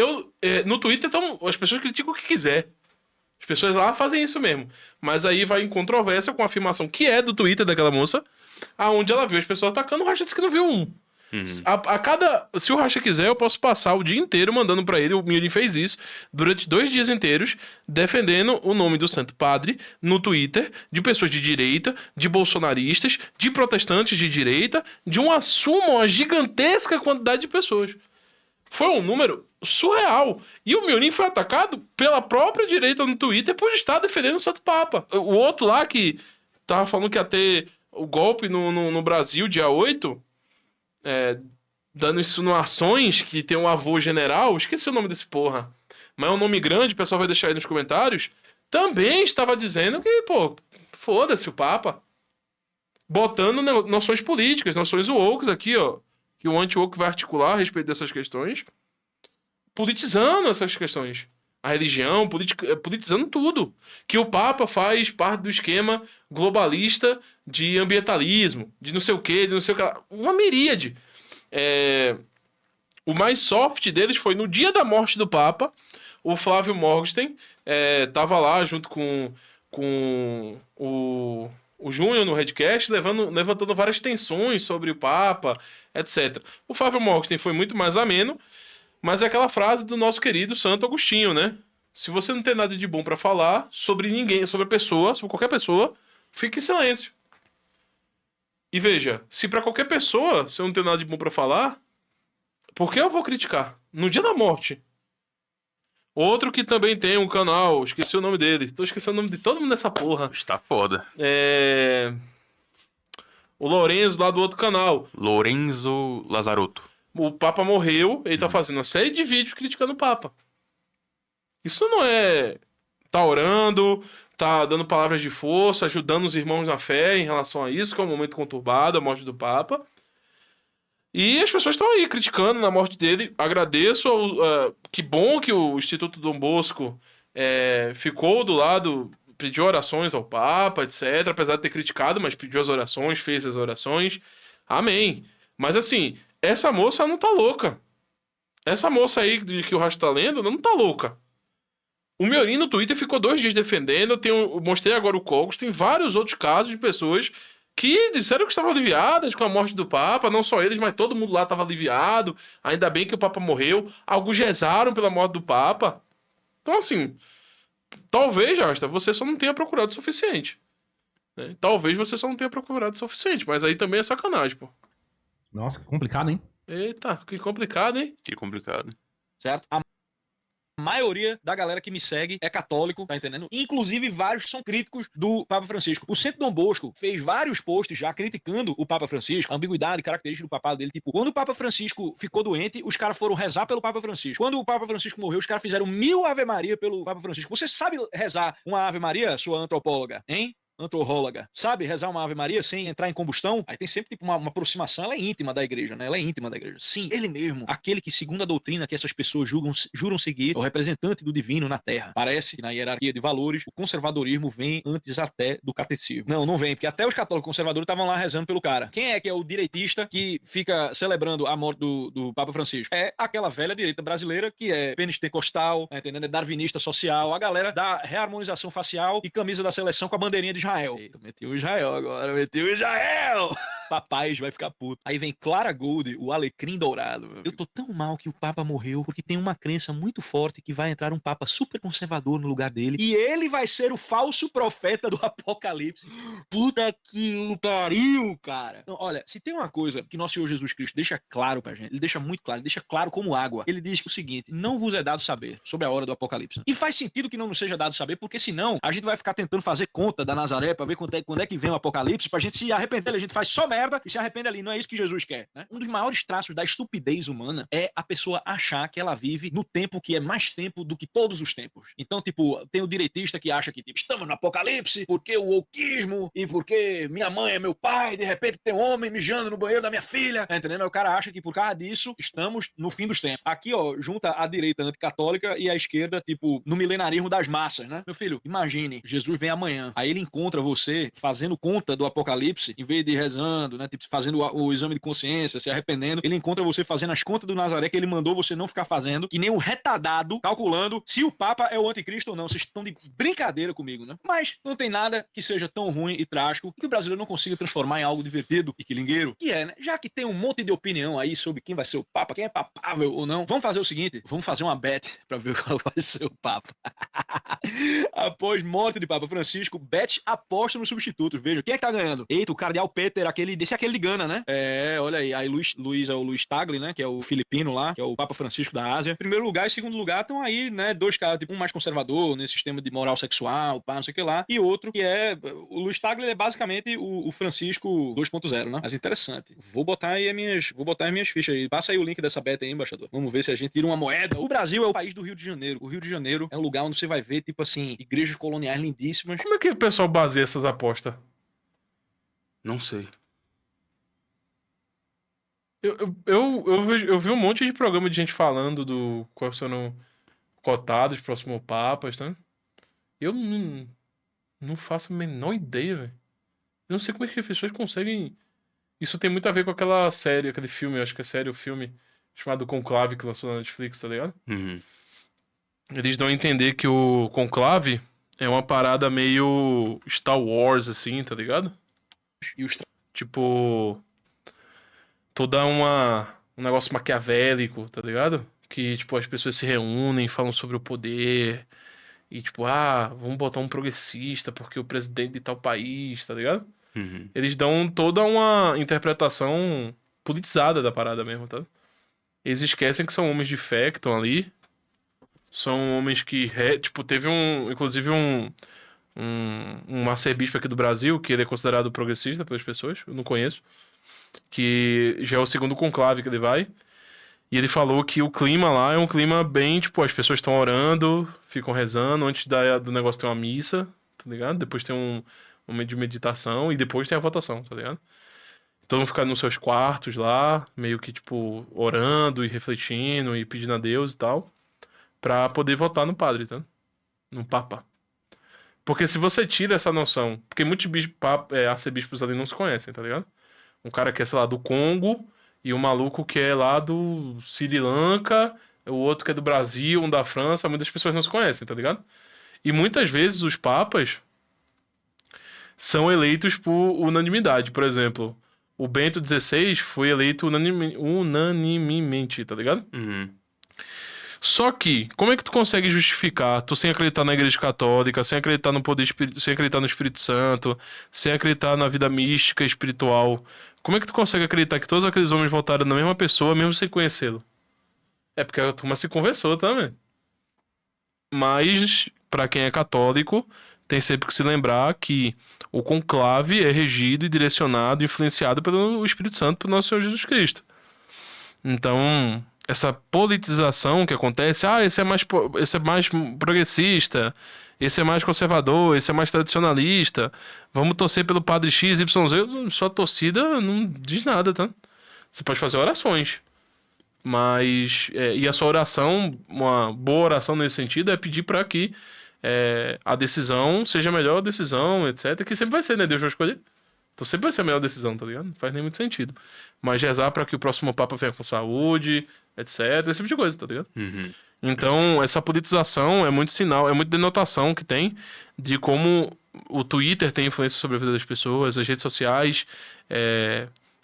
no Twitter então, as pessoas criticam o que quiser. As pessoas lá fazem isso mesmo. Mas aí vai em controvérsia com a afirmação que é do Twitter daquela moça, aonde ela viu as pessoas atacando, o Racha disse que não viu um. Se o Racha quiser, eu posso passar o dia inteiro mandando pra ele. O Miorim fez isso durante 2 dias inteiros, defendendo o nome do Santo Padre no Twitter, de pessoas de direita, de bolsonaristas, de protestantes de direita, de uma gigantesca quantidade de pessoas. Foi um número surreal. E o Miorim foi atacado pela própria direita no Twitter por estar defendendo o Santo Papa. O outro lá que tava falando que ia ter o golpe no Brasil, dia 8, dando insinuações que tem um avô general, esqueci o nome desse porra, mas é um nome grande, o pessoal vai deixar aí nos comentários, também estava dizendo que, foda-se o Papa. Botando noções políticas, noções woke aqui, ó, que o anti-woke vai articular a respeito dessas questões, politizando essas questões. A religião, politizando tudo. Que o Papa faz parte do esquema globalista de ambientalismo, de não sei o quê, de não sei o que lá. Uma miríade. O mais soft deles foi no dia da morte do Papa, o Flávio Morgenstern tava lá junto com o Júnior no Redcast, levantando várias tensões sobre o Papa, etc. O Flávio Morgenstern foi muito mais ameno, mas é aquela frase do nosso querido Santo Agostinho, né? Se você não tem nada de bom pra falar sobre ninguém, sobre a pessoa, sobre qualquer pessoa, fique em silêncio. E veja, se pra qualquer pessoa você não tem nada de bom pra falar, por que eu vou criticar? No dia da morte. Outro que também tem um canal, esqueci o nome dele, tô esquecendo o nome de todo mundo nessa porra. Está foda. O Lorenzo lá do outro canal. Lorenzo Lazarotto. O Papa morreu, ele tá fazendo uma série de vídeos criticando o Papa. Isso não é... Tá orando, tá dando palavras de força, ajudando os irmãos na fé em relação a isso, que é um momento conturbado, a morte do Papa. E as pessoas estão aí criticando na morte dele. Agradeço, que bom que o Instituto Dom Bosco ficou do lado, pediu orações ao Papa, etc. Apesar de ter criticado, mas pediu as orações, fez as orações. Amém. Mas assim, essa moça não tá louca. Essa moça aí que o Racho tá lendo, não tá louca. O Miorim no Twitter ficou 2 dias defendendo. Eu mostrei agora o Cogos. Tem vários outros casos de pessoas que disseram que estavam aliviadas com a morte do Papa. Não só eles, mas todo mundo lá estava aliviado. Ainda bem que o Papa morreu. Alguns rezaram pela morte do Papa. Então, assim, talvez, Jasta, você só não tenha procurado o suficiente. Né? Talvez você só não tenha procurado o suficiente. Mas aí também é sacanagem, pô. Nossa, que complicado, hein? Eita, que complicado, hein? Que complicado. Certo? A maioria da galera que me segue é católico, tá entendendo? Inclusive, vários são críticos do Papa Francisco. O Centro Dom Bosco fez vários posts já criticando o Papa Francisco, a ambiguidade característica do papado dele. Tipo, quando o Papa Francisco ficou doente, os caras foram rezar pelo Papa Francisco. Quando o Papa Francisco morreu, os caras fizeram 1000 Ave Maria pelo Papa Francisco. Você sabe rezar uma Ave Maria, sua antropóloga, hein? Antróloga, sabe rezar uma Ave Maria sem entrar em combustão? Aí tem sempre tipo uma aproximação, ela é íntima da igreja, né? Ela é íntima da igreja. Sim, ele mesmo, aquele que segundo a doutrina que essas pessoas juram seguir, é o representante do divino na Terra. Parece que na hierarquia de valores, o conservadorismo vem antes até do catecismo. Não vem, porque até os católicos conservadores estavam lá rezando pelo cara. Quem é que é o direitista que fica celebrando a morte do Papa Francisco? É aquela velha direita brasileira que é pentecostal, tá entendendo? É darwinista social, a galera da reharmonização facial e camisa da seleção com a bandeirinha de Israel. Eita, meteu o Israel agora, meteu o Israel! Papais vai ficar puto. Aí vem Clara Gold, o alecrim dourado. Eu tô tão mal que o Papa morreu porque tem uma crença muito forte que vai entrar um Papa super conservador no lugar dele e ele vai ser o falso profeta do Apocalipse. Puta que pariu, cara. Então, olha, se tem uma coisa que nosso Senhor Jesus Cristo deixa claro pra gente, ele deixa muito claro, ele deixa claro como água. Ele diz o seguinte: não vos é dado saber sobre a hora do Apocalipse. E faz sentido que não nos seja dado saber, porque senão a gente vai ficar tentando fazer conta da Nazaré pra ver quando é que vem o Apocalipse, pra gente se arrepender, a gente faz só merda e se arrepende ali. Não é isso que Jesus quer, né? Um dos maiores traços da estupidez humana é a pessoa achar que ela vive no tempo que é mais tempo do que todos os tempos. Então, tipo, tem o direitista que acha que tipo, estamos no Apocalipse porque o wokeismo e porque minha mãe é meu pai, de repente tem um homem mijando no banheiro da minha filha, tá entendendo? Aí o cara acha que por causa disso estamos no fim dos tempos. Aqui, ó, junta a direita anticatólica e a esquerda, tipo, no milenarismo das massas, né? Meu filho, imagine, Jesus vem amanhã, aí ele encontra você fazendo conta do Apocalipse, em vez de rezando, né? Tipo, fazendo o exame de consciência, se arrependendo, ele encontra você fazendo as contas do Nazaré que ele mandou você não ficar fazendo, que nem um retardado calculando se o Papa é o anticristo ou não. Vocês estão de brincadeira comigo, né? Mas não tem nada que seja tão ruim e trágico que o brasileiro não consiga transformar em algo divertido e quilingueiro, que é, né? Já que tem um monte de opinião aí sobre quem vai ser o Papa, quem é papável ou não, vamos fazer o seguinte, vamos fazer uma bet pra ver qual vai ser o Papa. Após morte de Papa Francisco, bet aposta nos substitutos. Veja, quem é que tá ganhando? Eita, o cardeal Peter, aquele de Gana, né? É, olha aí. Aí Luiz é o Luiz Tagle, né? Que é o filipino lá, que é o Papa Francisco da Ásia. Primeiro lugar e segundo lugar estão aí, né? Dois caras, tipo, um mais conservador, nesse sistema de moral sexual, pá, não sei o que lá. E outro que é... O Luiz Tagle é basicamente o Francisco 2.0, né? Mas interessante. Vou botar as minhas fichas aí. Passa aí o link dessa beta aí, embaixador. Vamos ver se a gente tira uma moeda. O Brasil é o país do Rio de Janeiro. O Rio de Janeiro é um lugar onde você vai ver, tipo assim, igrejas coloniais lindíssimas. Como é que o pessoal baseia essas apostas? Não sei. Eu vi um monte de programa de gente falando do quais são cotados, próximos papas, tá? Eu não faço a menor ideia, velho. Eu não sei como é que as pessoas conseguem... Isso tem muito a ver com aquela série, aquele filme, acho que é série, o filme chamado Conclave, que lançou na Netflix, tá ligado? Uhum. Eles dão a entender que o Conclave é uma parada meio Star Wars, assim, tá ligado? E os Tipo... toda um negócio maquiavélico, tá ligado? Que, tipo, as pessoas se reúnem, falam sobre o poder. E, tipo, vamos botar um progressista porque o presidente de tal país, tá ligado? Uhum. Eles dão toda uma interpretação politizada da parada mesmo, tá? Eles esquecem que são homens de fé que estão ali. São homens que... Tipo, teve inclusive um arcebispo aqui do Brasil, que ele é considerado progressista pelas pessoas. Eu não conheço. Que já é o segundo conclave que ele vai. E ele falou que o clima lá é um clima bem, tipo, as pessoas estão orando, ficam rezando, antes do negócio tem uma missa, tá ligado? Depois tem um momento de meditação e depois tem a votação, tá ligado? Todo mundo fica nos seus quartos lá, meio que, tipo, orando e refletindo e pedindo a Deus e tal, pra poder votar no padre, tá? No papa. Porque se você tira essa noção, porque muitos arcebispos ali não se conhecem, tá ligado? Um cara que é, sei lá, do Congo, e um maluco que é lá do Sri Lanka, o outro que é do Brasil, um da França, muitas pessoas não se conhecem, tá ligado? E muitas vezes os papas são eleitos por unanimidade. Por exemplo, o Bento XVI foi eleito unanimemente, tá ligado? Uhum. Só que, como é que tu consegue justificar, tu sem acreditar na Igreja Católica, sem acreditar no poder espírito, sem acreditar no Espírito Santo, sem acreditar na vida mística e espiritual, como é que tu consegue acreditar que todos aqueles homens votaram na mesma pessoa, mesmo sem conhecê-lo? É porque a turma se conversou também. Mas, para quem é católico, tem sempre que se lembrar que o conclave é regido e direcionado, influenciado pelo Espírito Santo, pelo nosso Senhor Jesus Cristo. Então, essa politização que acontece, esse é mais progressista, esse é mais conservador, esse é mais tradicionalista, vamos torcer pelo padre X, Y, Z, sua torcida não diz nada, tá? Você pode fazer orações, mas, e a sua oração, uma boa oração nesse sentido, é pedir para que a decisão seja a melhor decisão, etc. Que sempre vai ser, né? Deus vai escolher. Então sempre vai ser a melhor decisão, tá ligado? Não faz nem muito sentido. Mas rezar para que o próximo Papa venha com saúde, etc. Esse tipo de coisa, tá ligado? Uhum. Então, essa politização é muito sinal, é muito denotação que tem de como o Twitter tem influência sobre a vida das pessoas, as redes sociais,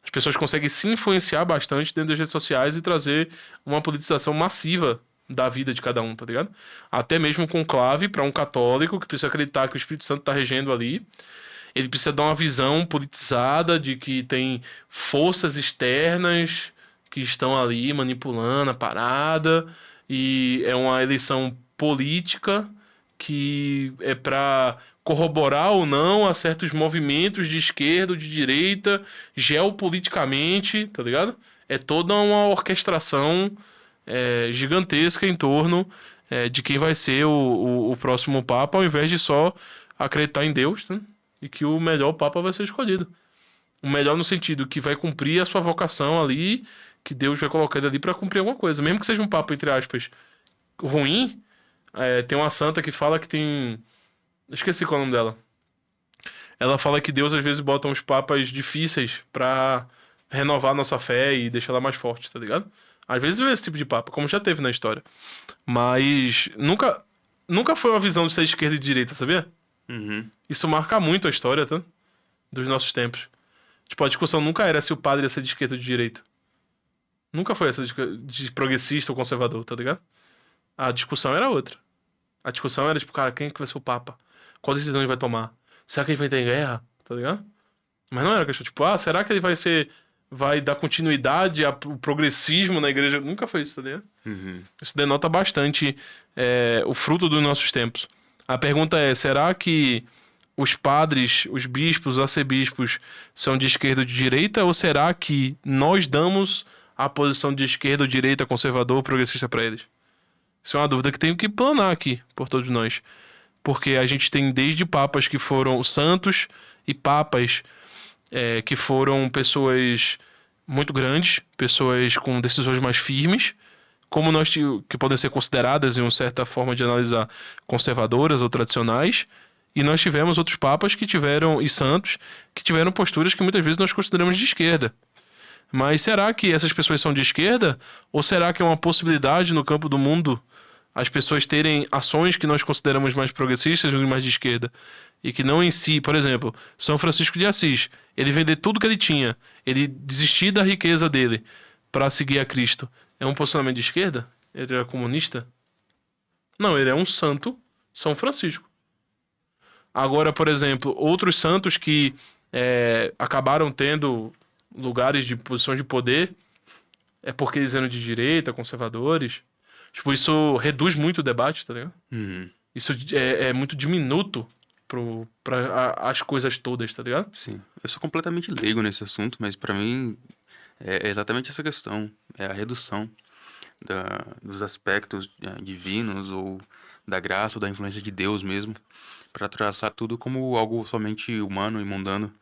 as pessoas conseguem se influenciar bastante dentro das redes sociais e trazer uma politização massiva da vida de cada um, tá ligado? Até mesmo com conclave para um católico que precisa acreditar que o Espírito Santo tá regendo ali. Ele precisa dar uma visão politizada de que tem forças externas que estão ali manipulando a parada, e é uma eleição política que é para corroborar ou não a certos movimentos de esquerda ou de direita, geopoliticamente, tá ligado? É toda uma orquestração gigantesca em torno de quem vai ser o próximo Papa, ao invés de só acreditar em Deus, né? E que o melhor Papa vai ser escolhido. O melhor no sentido que vai cumprir a sua vocação ali, que Deus vai colocar ele ali para cumprir alguma coisa. Mesmo que seja um Papa, entre aspas, ruim, tem uma santa que fala que tem... Esqueci qual é o nome dela. Ela fala que Deus às vezes bota uns papas difíceis para renovar nossa fé e deixar ela mais forte, tá ligado? Às vezes vê esse tipo de papa, como já teve na história. Mas nunca foi uma visão de ser esquerda e direita, sabia? Uhum. Isso marca muito a história, tá? Dos nossos tempos. Tipo, a discussão nunca era se o padre ia ser de esquerda ou de direita. Nunca foi essa de progressista ou conservador, tá ligado? A discussão era outra. A discussão era, tipo, cara, quem que vai ser o papa? Qual decisão ele vai tomar? Será que ele vai ter guerra? Tá ligado? Mas não era questão, tipo, será que ele vai dar continuidade ao progressismo na igreja? Nunca foi isso, tá ligado? Uhum. Isso denota bastante o fruto dos nossos tempos. A pergunta é, será que os padres, os bispos, os arcebispos são de esquerda ou de direita? Ou será que nós damos a posição de esquerda ou direita, conservador ou progressista para eles? Isso é uma dúvida que tenho que planar aqui por todos nós. Porque a gente tem desde papas que foram santos e papas que foram pessoas muito grandes, pessoas com decisões mais firmes, como que podem ser consideradas, em uma certa forma de analisar, conservadoras ou tradicionais, e nós tivemos outros papas e santos que tiveram posturas que muitas vezes nós consideramos de esquerda. Mas será que essas pessoas são de esquerda? Ou será que é uma possibilidade no campo do mundo as pessoas terem ações que nós consideramos mais progressistas ou mais de esquerda? E que não em si, por exemplo, São Francisco de Assis, ele vender tudo que ele tinha, ele desistir da riqueza dele para seguir a Cristo, é um posicionamento de esquerda? Ele era comunista? Não, ele é um santo, São Francisco. Agora, por exemplo, outros santos que acabaram tendo lugares de posições de poder, é porque eles eram de direita, conservadores. Tipo, isso reduz muito o debate, tá ligado? Uhum. Isso é muito diminuto para as coisas todas, tá ligado? Sim. Eu sou completamente leigo nesse assunto, mas pra mim é exatamente essa questão. É a redução dos aspectos divinos ou da graça ou da influência de Deus mesmo, para traçar tudo como algo somente humano e mundano.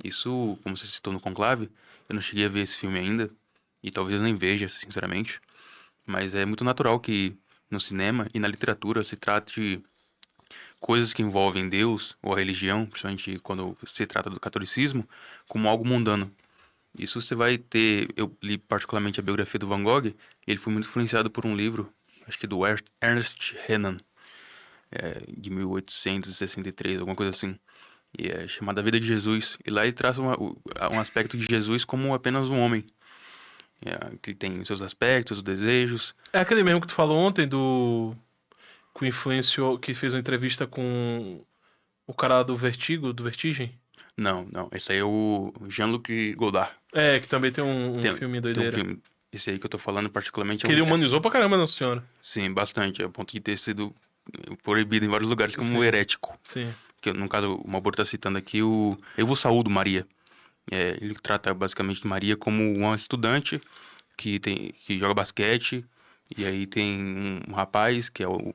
Isso, como você citou no Conclave, eu não cheguei a ver esse filme ainda, e talvez eu nem veja, sinceramente, mas é muito natural que no cinema e na literatura se trate coisas que envolvem Deus ou a religião, principalmente quando se trata do catolicismo, como algo mundano. Isso você vai ter... Eu li particularmente a biografia do Van Gogh, e ele foi muito influenciado por um livro, acho que do Ernest Renan, de 1863, alguma coisa assim, e é chamada A Vida de Jesus. E lá ele traz um aspecto de Jesus como apenas um homem, que tem seus aspectos, os desejos. É aquele mesmo que tu falou ontem que influenciou, que fez uma entrevista com o cara do Vertigem? Não, esse aí é o Jean-Luc Godard. Que também tem um filme doideira. Tem um filme, esse aí que eu tô falando particularmente... Que ele humanizou pra caramba, Nossa Senhora. Sim, bastante, a ponto de ter sido proibido em vários lugares como Sim. herético. Sim. Que no caso, o Malboro tá citando aqui Eu Vos Saúdo Maria. Ele trata basicamente de Maria como uma estudante que joga basquete. E aí tem um rapaz que é o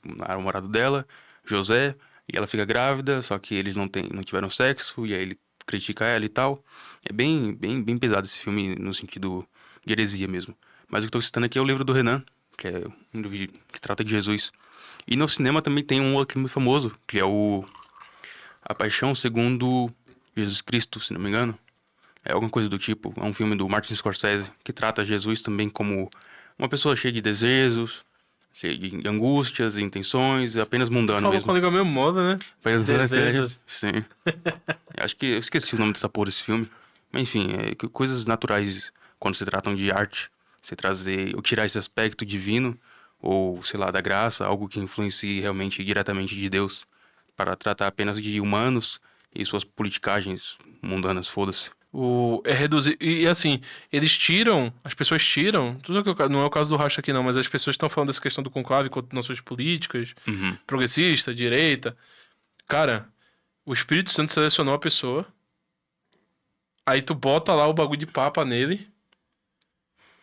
namorado dela, José, e ela fica grávida, só que eles não tiveram sexo, e aí ele critica ela e tal. É bem pesado esse filme no sentido de heresia mesmo. Mas o que eu tô citando aqui é o livro do Renan, que é um livro que trata de Jesus. E no cinema também tem um outro muito famoso, que é A Paixão Segundo Jesus Cristo, se não me engano. É alguma coisa do tipo. É um filme do Martin Scorsese, que trata Jesus também como uma pessoa cheia de desejos, cheia de angústias, intenções, apenas mundano Falou mesmo. com a língua meio moda, né? Desejos. Sim. Acho que eu esqueci o nome dessa porra desse filme. Mas enfim, coisas naturais quando se tratam de arte. Você trazer, ou tirar esse aspecto divino, ou sei lá, da graça, algo que influencie realmente diretamente de Deus, para tratar apenas de humanos e suas politicagens mundanas, foda-se. É reduzir. E assim, as pessoas tiram. Tudo que não é o caso do Racha aqui, não, mas as pessoas estão falando dessa questão do conclave contra nossas políticas, Uhum. progressista, direita. Cara, o Espírito Santo selecionou a pessoa. Aí tu bota lá o bagulho de papa nele.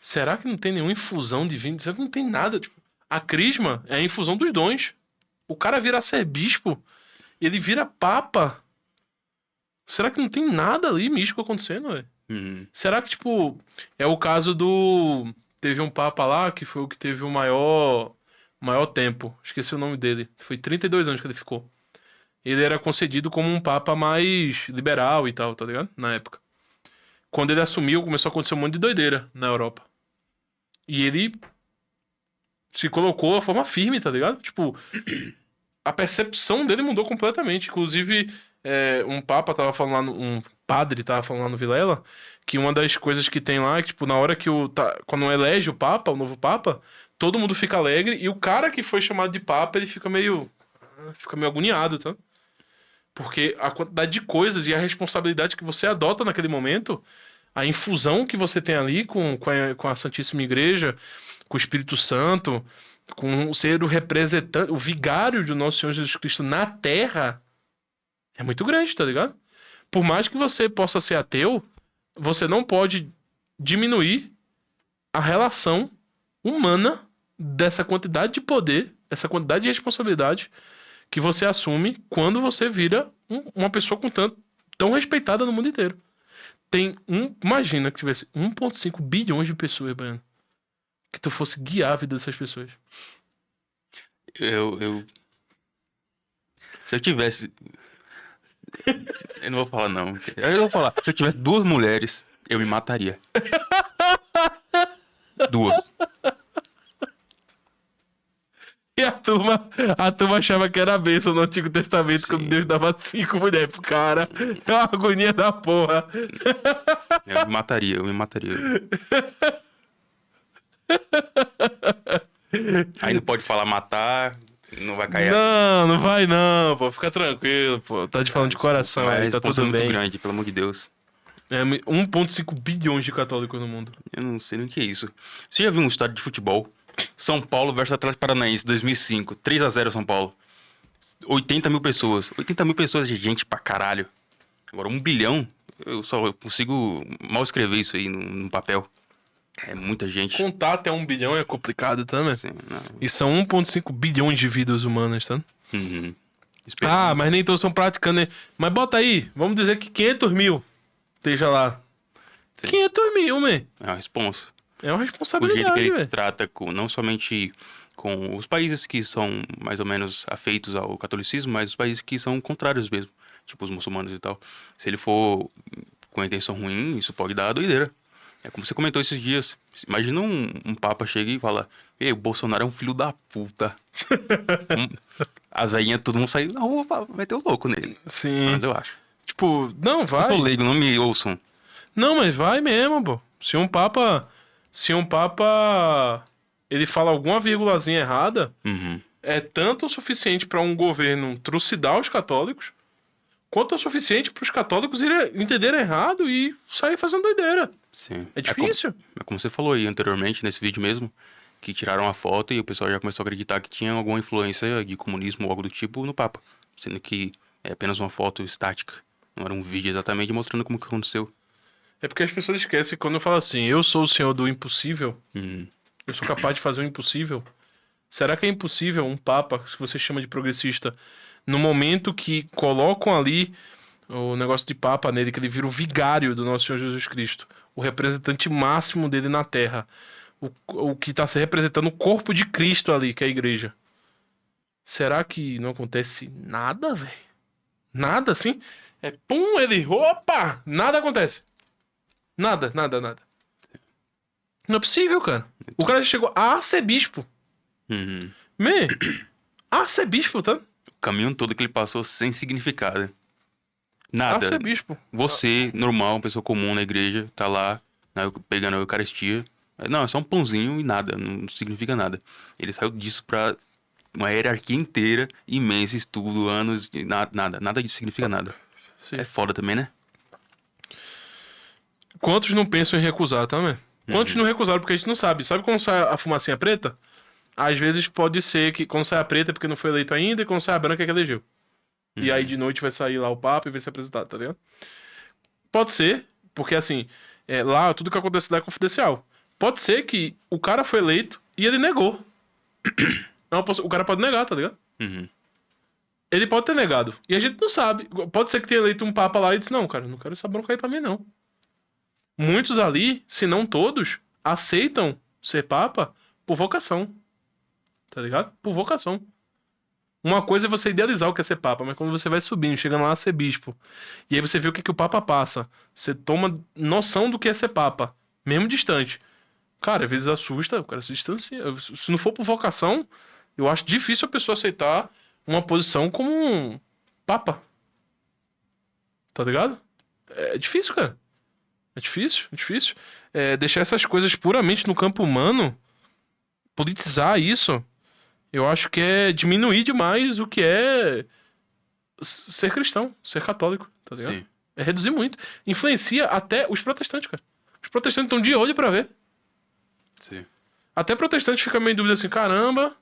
Será que não tem nenhuma infusão divina? Será que não tem nada? Tipo, a crisma é a infusão dos dons. O cara vira arcebispo, ele vira papa. Será que não tem nada ali místico acontecendo, velho? Uhum. Será que, tipo, é o caso Teve um papa lá que foi o que teve o maior tempo. Esqueci o nome dele. Foi 32 anos que ele ficou. Ele era concedido como um papa mais liberal e tal, tá ligado? Na época. Quando ele assumiu, começou a acontecer um monte de doideira na Europa. E ele se colocou de forma firme, tá ligado? Tipo, a percepção dele mudou completamente. Inclusive, um padre tava falando lá no Vilela, que uma das coisas que tem lá é que, tipo, na hora que quando elege o Papa, o novo Papa, todo mundo fica alegre, e o cara que foi chamado de Papa, ele fica meio agoniado, tá? Porque a quantidade de coisas e a responsabilidade que você adota naquele momento, a infusão que você tem ali com a Santíssima Igreja, com o Espírito Santo, com ser o representante, o vigário do nosso Senhor Jesus Cristo na Terra, é muito grande, tá ligado? Por mais que você possa ser ateu, você não pode diminuir a relação humana dessa quantidade de poder, essa quantidade de responsabilidade que você assume quando você vira uma pessoa tão respeitada no mundo inteiro. Imagina que tivesse 1,5 bilhões de pessoas, Baiano, que tu fosse guiar a vida dessas pessoas. Se eu tivesse... Eu não vou falar, não. Eu vou falar. Se eu tivesse 2 mulheres, eu me mataria. 2. E a turma achava que era a bênção no Antigo Testamento, Sim. quando Deus dava 5 mulheres pro cara. É uma agonia da porra. Eu me mataria. Aí não pode falar matar, não vai cair. Não vai não, pô. Fica tranquilo, pô. Tá te falando de coração aí, tá tudo muito bem. grande, pelo amor de Deus. 1,5 bilhões de católicos no mundo. Eu não sei nem o que é isso. Você já viu um estádio de futebol? São Paulo versus Atlético Paranaense, 2005. 3-0 São Paulo. 80 mil pessoas. 80 mil pessoas de gente pra caralho. Agora, 1 bilhão, eu consigo mal escrever isso aí no papel. É muita gente. Contar até 1 bilhão é complicado, tá, né? Assim, não. E são 1,5 bilhões de vidas humanas, tá? Uhum. Mas nem todos são praticando, né? Mas bota aí, vamos dizer que 500 mil esteja lá. Sim. 500 mil, né? É uma responsa. É uma O jeito que responsabilidade, ele velho. trata não somente com os países que são mais ou menos afeitos ao catolicismo, mas os países que são contrários mesmo, tipo os muçulmanos e tal. Se ele for com a intenção ruim, isso pode dar doideira. É como você comentou esses dias. Imagina um papa chega e fala: "Ei, o Bolsonaro é um filho da puta." As velhinhas, todo mundo sair na rua pra meter o louco nele. Sim. Mas eu acho. Tipo, não, Eu vai. sou leigo, não me ouçam. Não, mas vai mesmo, pô. Se um papa ele fala alguma vírgulazinha errada, Uhum. é tanto o suficiente pra um governo trucidar os católicos, quanto é o suficiente pros católicos entenderem errado e sair fazendo doideira. Sim. É difícil. É como você falou aí anteriormente, nesse vídeo mesmo, que tiraram a foto e o pessoal já começou a acreditar que tinha alguma influência de comunismo ou algo do tipo no Papa. Sendo que é apenas uma foto estática. Não era um vídeo exatamente mostrando como que aconteceu. É porque as pessoas esquecem que quando eu falo assim, eu sou o senhor do impossível, Uhum. eu sou capaz de fazer o impossível. Será que é impossível um Papa, que você chama de progressista, no momento que colocam ali o negócio de Papa nele, que ele vira o vigário do nosso Senhor Jesus Cristo, o representante máximo dele na Terra, o que está se representando o corpo de Cristo ali, que é a igreja. Será que não acontece nada, velho? Nada, assim? É pum, ele, opa! Nada acontece. Nada. Não é possível, cara. O cara já chegou a ser bispo. Uhum. A ser bispo, tá? O caminho todo que ele passou sem significado. A Nada. ser bispo. Você, normal, uma pessoa comum na igreja, tá lá, pegando a Eucaristia. Não, é só um pãozinho e nada, não significa nada. Ele saiu disso pra uma hierarquia inteira, imensa, estudo, anos, e nada disso significa nada. Sim. É foda também, né? Quantos não pensam em recusar, tá, né? Quantos não recusaram porque a gente não sabe? Sabe quando sai a fumacinha preta? Às vezes pode ser que quando sai a preta é porque não foi eleito ainda e quando sai a branca é que elegeu. E aí de noite vai sair lá o Papa e vai ser apresentado, tá ligado? Pode ser, porque assim, lá tudo que acontece lá é confidencial. Pode ser que o cara foi eleito e ele negou. O cara pode negar, tá ligado? Uhum. Ele pode ter negado. E a gente não sabe. Pode ser que tenha eleito um Papa lá e disse, não, cara, não quero essa bronca aí pra mim, não. Muitos ali, se não todos, aceitam ser Papa por vocação. Tá ligado? Por vocação. Uma coisa é você idealizar o que é ser Papa, mas quando você vai subindo, chegando lá a ser bispo, e aí você vê o que o Papa passa, você toma noção do que é ser Papa, mesmo distante. Cara, às vezes assusta, o cara se distancia. Se não for por vocação, eu acho difícil a pessoa aceitar uma posição como um Papa. Tá ligado? É difícil, cara. É difícil. Deixar essas coisas puramente no campo humano, politizar isso, eu acho que é diminuir demais o que é ser cristão, ser católico, tá ligado? Sim. É reduzir muito. Influencia até os protestantes, cara. Os protestantes estão de olho pra ver. Sim. Até protestantes ficam meio em dúvida assim, caramba,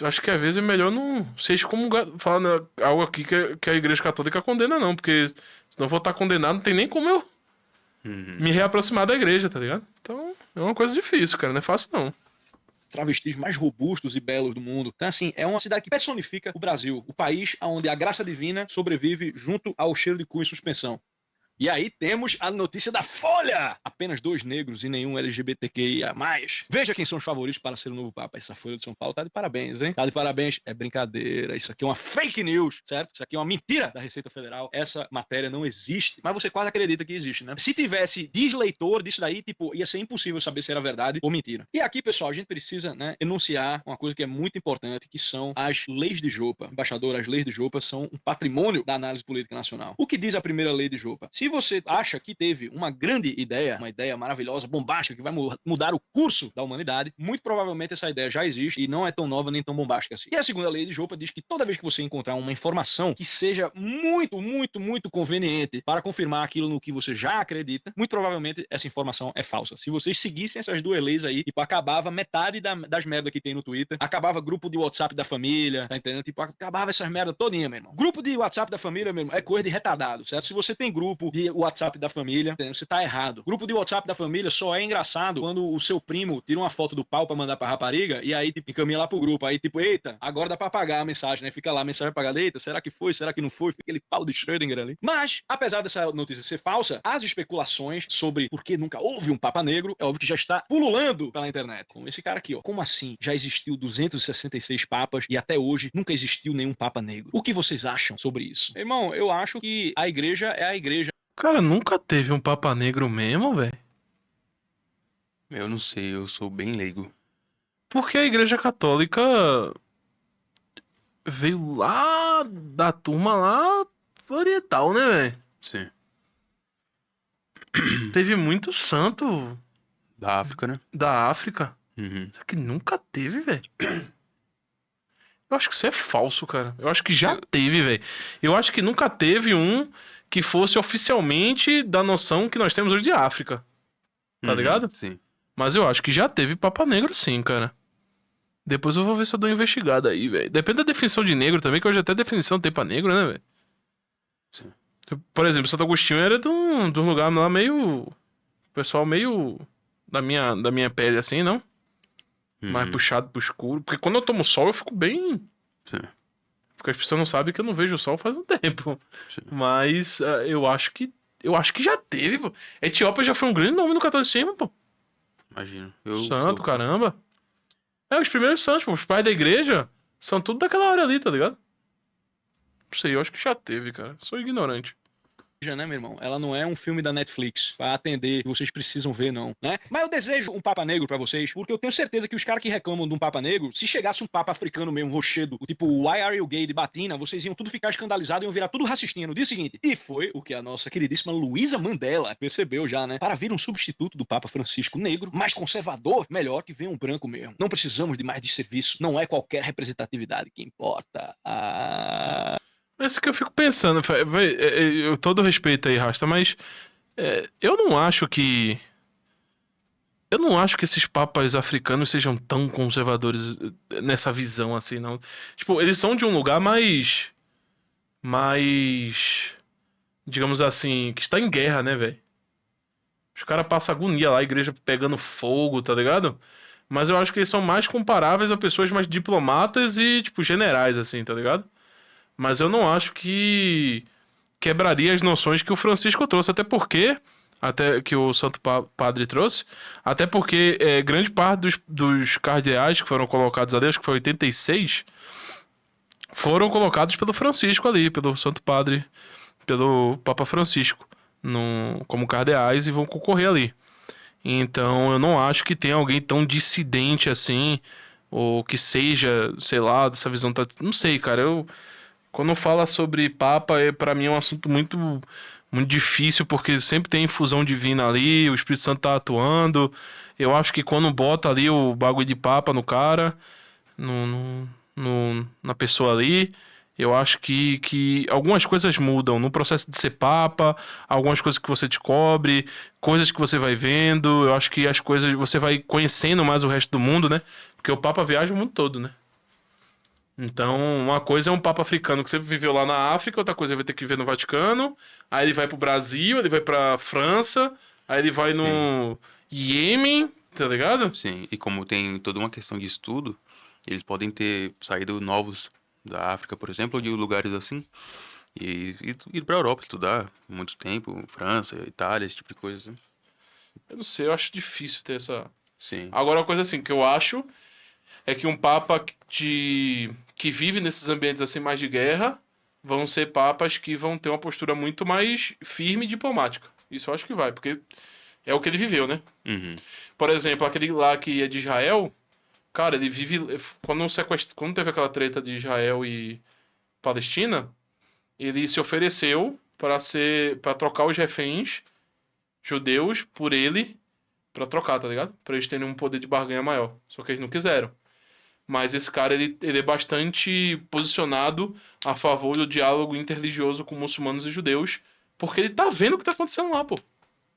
eu acho que às vezes é melhor não ser excomungado, falar algo aqui que a igreja católica condena não, porque senão eu vou estar condenado, não tem nem como eu me reaproximar da igreja, tá ligado? Então é uma coisa difícil, cara, não é fácil não. Travestis mais robustos e belos do mundo. Então, assim, é uma cidade que personifica o Brasil, o país onde a graça divina sobrevive junto ao cheiro de cu em suspensão. E aí temos a notícia da Folha! Apenas 2 negros e nenhum LGBTQIA+. Veja quem são os favoritos para ser o novo Papa. Essa Folha de São Paulo tá de parabéns, hein? Tá de parabéns. É brincadeira. Isso aqui é uma fake news, certo? Isso aqui é uma mentira da Receita Federal. Essa matéria não existe. Mas você quase acredita que existe, né? Se tivesse desleitor disso daí, tipo, ia ser impossível saber se era verdade ou mentira. E aqui, pessoal, a gente precisa, né, enunciar uma coisa que é muito importante, que são as leis de Jopa. Embaixador, as leis de Jopa são um patrimônio da análise política nacional. O que diz a primeira lei de Jopa? Se você acha que teve uma grande ideia, uma ideia maravilhosa, bombástica, que vai mudar o curso da humanidade, muito provavelmente essa ideia já existe e não é tão nova nem tão bombástica assim. E a segunda lei de Jopa diz que toda vez que você encontrar uma informação que seja muito conveniente para confirmar aquilo no que você já acredita, muito provavelmente essa informação é falsa. Se vocês seguissem essas 2 leis aí, tipo, acabava metade das merdas que tem no Twitter, acabava grupo de WhatsApp da família, tá entendendo? Tipo, acabava essas merdas todinha, meu irmão. Grupo de WhatsApp da família, meu irmão, é coisa de retardado, certo? Se você tem grupo de WhatsApp da família, entendeu? Você tá errado. Grupo de WhatsApp da família só é engraçado quando o seu primo tira uma foto do pau pra mandar pra rapariga e aí, tipo, encaminha lá pro grupo. Aí, tipo, eita, agora dá pra apagar a mensagem, né? Fica lá a mensagem apagada. Eita, será que foi? Será que não foi? Fica aquele pau de Schrödinger ali. Mas, apesar dessa notícia ser falsa, as especulações sobre por que nunca houve um Papa Negro, é óbvio que já está pululando pela internet. Como esse cara aqui, ó. Como assim? Já existiu 266 papas e até hoje nunca existiu nenhum Papa Negro. O que vocês acham sobre isso? Irmão, eu acho que a igreja é a igreja. Cara, nunca teve um Papa Negro mesmo, velho. Eu não sei, eu sou bem leigo. Porque a igreja católica veio lá da turma lá oriental, né, velho? Sim. Teve muito santo Da África, né? da África. Uhum. Só que nunca teve, velho. Eu acho que isso é falso, cara. Eu acho que já teve, velho. Eu acho que nunca teve um que fosse oficialmente da noção que nós temos hoje de África. Tá ligado? Sim. Mas eu acho que já teve Papa Negro sim, cara. Depois eu vou ver se eu dou uma investigada aí, velho. Depende da definição de negro também, que hoje até definição tem pra negro, né, velho? Sim. Por exemplo, Santo Agostinho era de um lugar lá meio... Pessoal meio da minha pele, assim, não? Mais Uhum. puxado pro escuro. Porque quando eu tomo sol, eu fico bem... Sim. Porque as pessoas não sabem que eu não vejo o sol faz um tempo. Sim. Mas eu acho que já teve, pô. Etiópia já foi um grande nome no catolicismo, pô. Imagino. Eu Santo, sou- caramba. Os primeiros santos, pô, os pais da igreja são tudo daquela área ali, tá ligado? Não sei, eu acho que já teve, cara. Sou ignorante. Né, meu irmão? Ela não é um filme da Netflix pra atender que vocês precisam ver, não, né? Mas eu desejo um Papa Negro pra vocês, porque eu tenho certeza que os caras que reclamam de um Papa Negro, se chegasse um Papa africano mesmo, rochedo, tipo Why Are You Gay de batina, vocês iam tudo ficar escandalizados e iam virar tudo racistinha no dia seguinte. E foi o que a nossa queridíssima Luísa Mandela percebeu já, né? Para vir um substituto do Papa Francisco negro, mais conservador, melhor que venha um branco mesmo. Não precisamos de mais desserviço. Não é qualquer representatividade que importa. Mas isso que eu fico pensando, eu todo respeito aí, Rasta, mas eu não acho que. Eu não acho que esses papas africanos sejam tão conservadores nessa visão assim, não. Tipo, eles são de um lugar mais, digamos assim, que está em guerra, né, velho? Os caras passam agonia lá, a igreja pegando fogo, tá ligado? Mas eu acho que eles são mais comparáveis a pessoas mais diplomatas e, tipo, generais, assim, tá ligado? Mas eu não acho que quebraria as noções que o Francisco trouxe, até que o Santo Padre trouxe, até porque grande parte dos cardeais que foram colocados ali, acho que foi 86, foram colocados pelo Francisco ali, pelo Santo Padre, pelo Papa Francisco, como cardeais e vão concorrer ali. Então eu não acho que tenha alguém tão dissidente assim, ou que seja, sei lá, dessa visão. Não sei, cara, quando fala sobre Papa, para mim é um assunto muito difícil, porque sempre tem infusão divina ali, o Espírito Santo tá atuando. Eu acho que quando bota ali o bagulho de Papa no cara, na pessoa ali, eu acho que algumas coisas mudam no processo de ser Papa, algumas coisas que você descobre, coisas que você vai vendo. Eu acho que as coisas você vai conhecendo mais o resto do mundo, né? Porque o Papa viaja o mundo todo, né? Então, uma coisa é um Papa africano que sempre viveu lá na África, outra coisa ele vai ter que viver no Vaticano, aí ele vai pro Brasil, ele vai pra França, aí ele vai Sim. no Iêmen, tá ligado? Sim, e como tem toda uma questão de estudo, eles podem ter saído novos da África, por exemplo, ou de lugares assim, e ir pra Europa estudar muito tempo, França, Itália, esse tipo de coisa. Né? Eu não sei, eu acho difícil ter essa. Sim. Agora, uma coisa assim, que eu acho é que um Papa que vive nesses ambientes assim mais de guerra vão ser papas que vão ter uma postura muito mais firme e diplomática. Isso eu acho que vai, porque é o que ele viveu, né? Uhum. Por exemplo, aquele lá que é de Israel, cara, ele vive. Quando teve aquela treta de Israel e Palestina, ele se ofereceu para trocar os reféns judeus por ele, pra trocar, tá ligado? Pra eles terem um poder de barganha maior. Só que eles não quiseram. Mas esse cara, ele é bastante posicionado a favor do diálogo interreligioso com muçulmanos e judeus, porque ele tá vendo o que tá acontecendo lá, pô.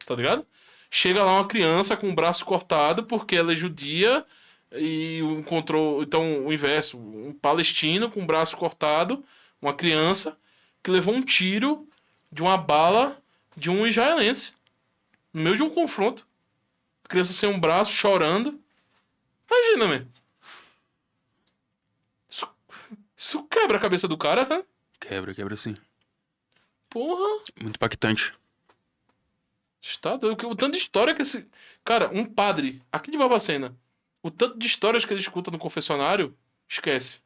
Tá ligado? Chega lá uma criança com o braço cortado porque ela é judia e encontrou, então, o inverso, um palestino com o braço cortado, uma criança que levou um tiro de uma bala de um israelense, no meio de um confronto. A criança sem um braço, chorando. Imagina, man. Isso quebra a cabeça do cara, tá? Quebra sim. Porra, Muito impactante. está doido. O tanto de história que esse. Cara, um padre, aqui de Barbacena, o tanto de histórias que ele escuta no confessionário, esquece.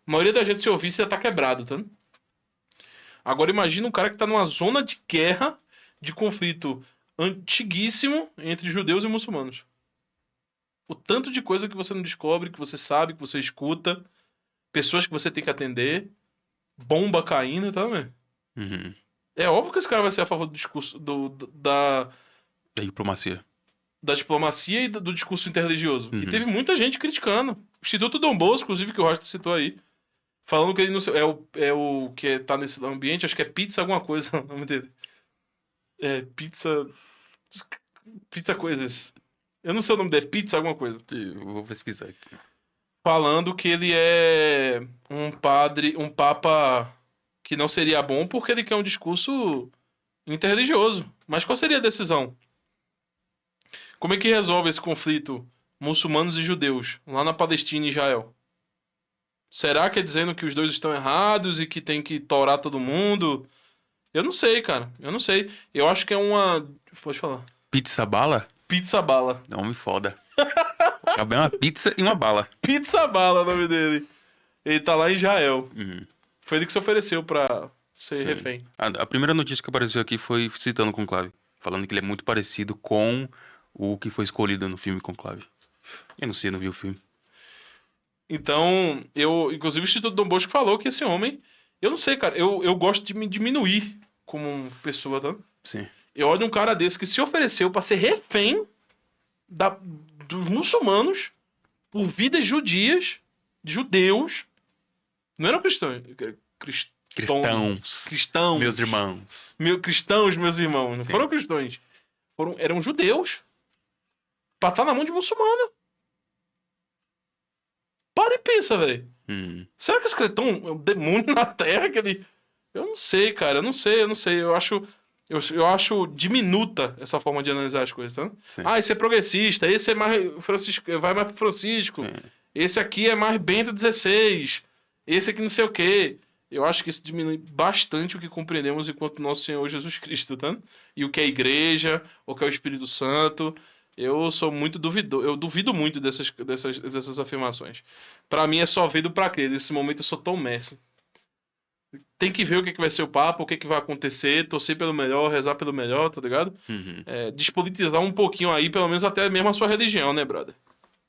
A maioria da gente, se ouvisse, ia estar quebrado, tá? Agora imagina um cara que tá numa zona de guerra, de conflito antiguíssimo entre judeus e muçulmanos. O tanto de coisa que você não descobre, que você sabe, que você escuta, pessoas que você tem que atender, bomba caindo, tá, velho? Uhum. É óbvio que esse cara vai ser a favor do discurso da Da diplomacia e do discurso interreligioso. Uhum. E teve muita gente criticando. O Instituto Dom Bosco, inclusive, que o Rasta citou aí, falando que ele não sei, é o que tá nesse ambiente, acho que é pizza alguma coisa o nome dele. É, pizza coisas. Eu não sei o nome dele, Pizza alguma coisa. Eu vou pesquisar aqui. Falando que ele é um papa que não seria bom porque ele quer um discurso interreligioso. Mas qual seria a decisão? Como é que resolve esse conflito muçulmanos e judeus lá na Palestina e Israel? Será que é dizendo que os dois estão errados e que tem que torar todo mundo? Eu não sei, cara. Eu não sei. Eu acho que é uma... Pode falar. Pizza bala? Pizza bala. Nome foda. Acabei uma pizza e uma bala. Pizza bala é o nome dele. Ele tá lá em Israel. Uhum. Foi ele que se ofereceu pra ser Sim. refém. A primeira notícia que apareceu aqui foi citando o Conclave. Falando que ele é muito parecido com o que foi escolhido no filme Conclave. Eu não sei, não vi o filme. Então, inclusive o Instituto Dom Bosco falou que esse homem... Eu não sei, cara. Eu gosto de me diminuir como pessoa, tá? Sim. Eu olho um cara desse que se ofereceu pra ser refém dos muçulmanos por vidas judias, de judeus. Não eram cristãos. Cristãos. Cristãos. Meus irmãos. Cristãos, meus irmãos. Não Sim. foram cristãos. Eram judeus. Pra estar na mão de muçulmano. Para e pensa, velho. Será que esse cara é um demônio na Terra que ele... Eu não sei, cara. Eu não sei. Eu acho diminuta essa forma de analisar as coisas, tá? Sim. Ah, esse é progressista. Esse é mais Francisco, vai mais pro Francisco. Sim. Esse aqui é mais Bento XVI. Esse aqui não sei o quê. Eu acho que isso diminui bastante o que compreendemos enquanto nosso Senhor Jesus Cristo, tá? E o que é a igreja, o que é o Espírito Santo. Eu sou muito duvidoso. Eu duvido muito dessas afirmações. Pra mim é só vindo pra crer. Nesse momento eu sou Tom Messi. Tem que ver o que vai ser o papo, o que vai acontecer, torcer pelo melhor, rezar pelo melhor, tá ligado? Uhum. Despolitizar um pouquinho aí, pelo menos até mesmo a sua religião, né, brother?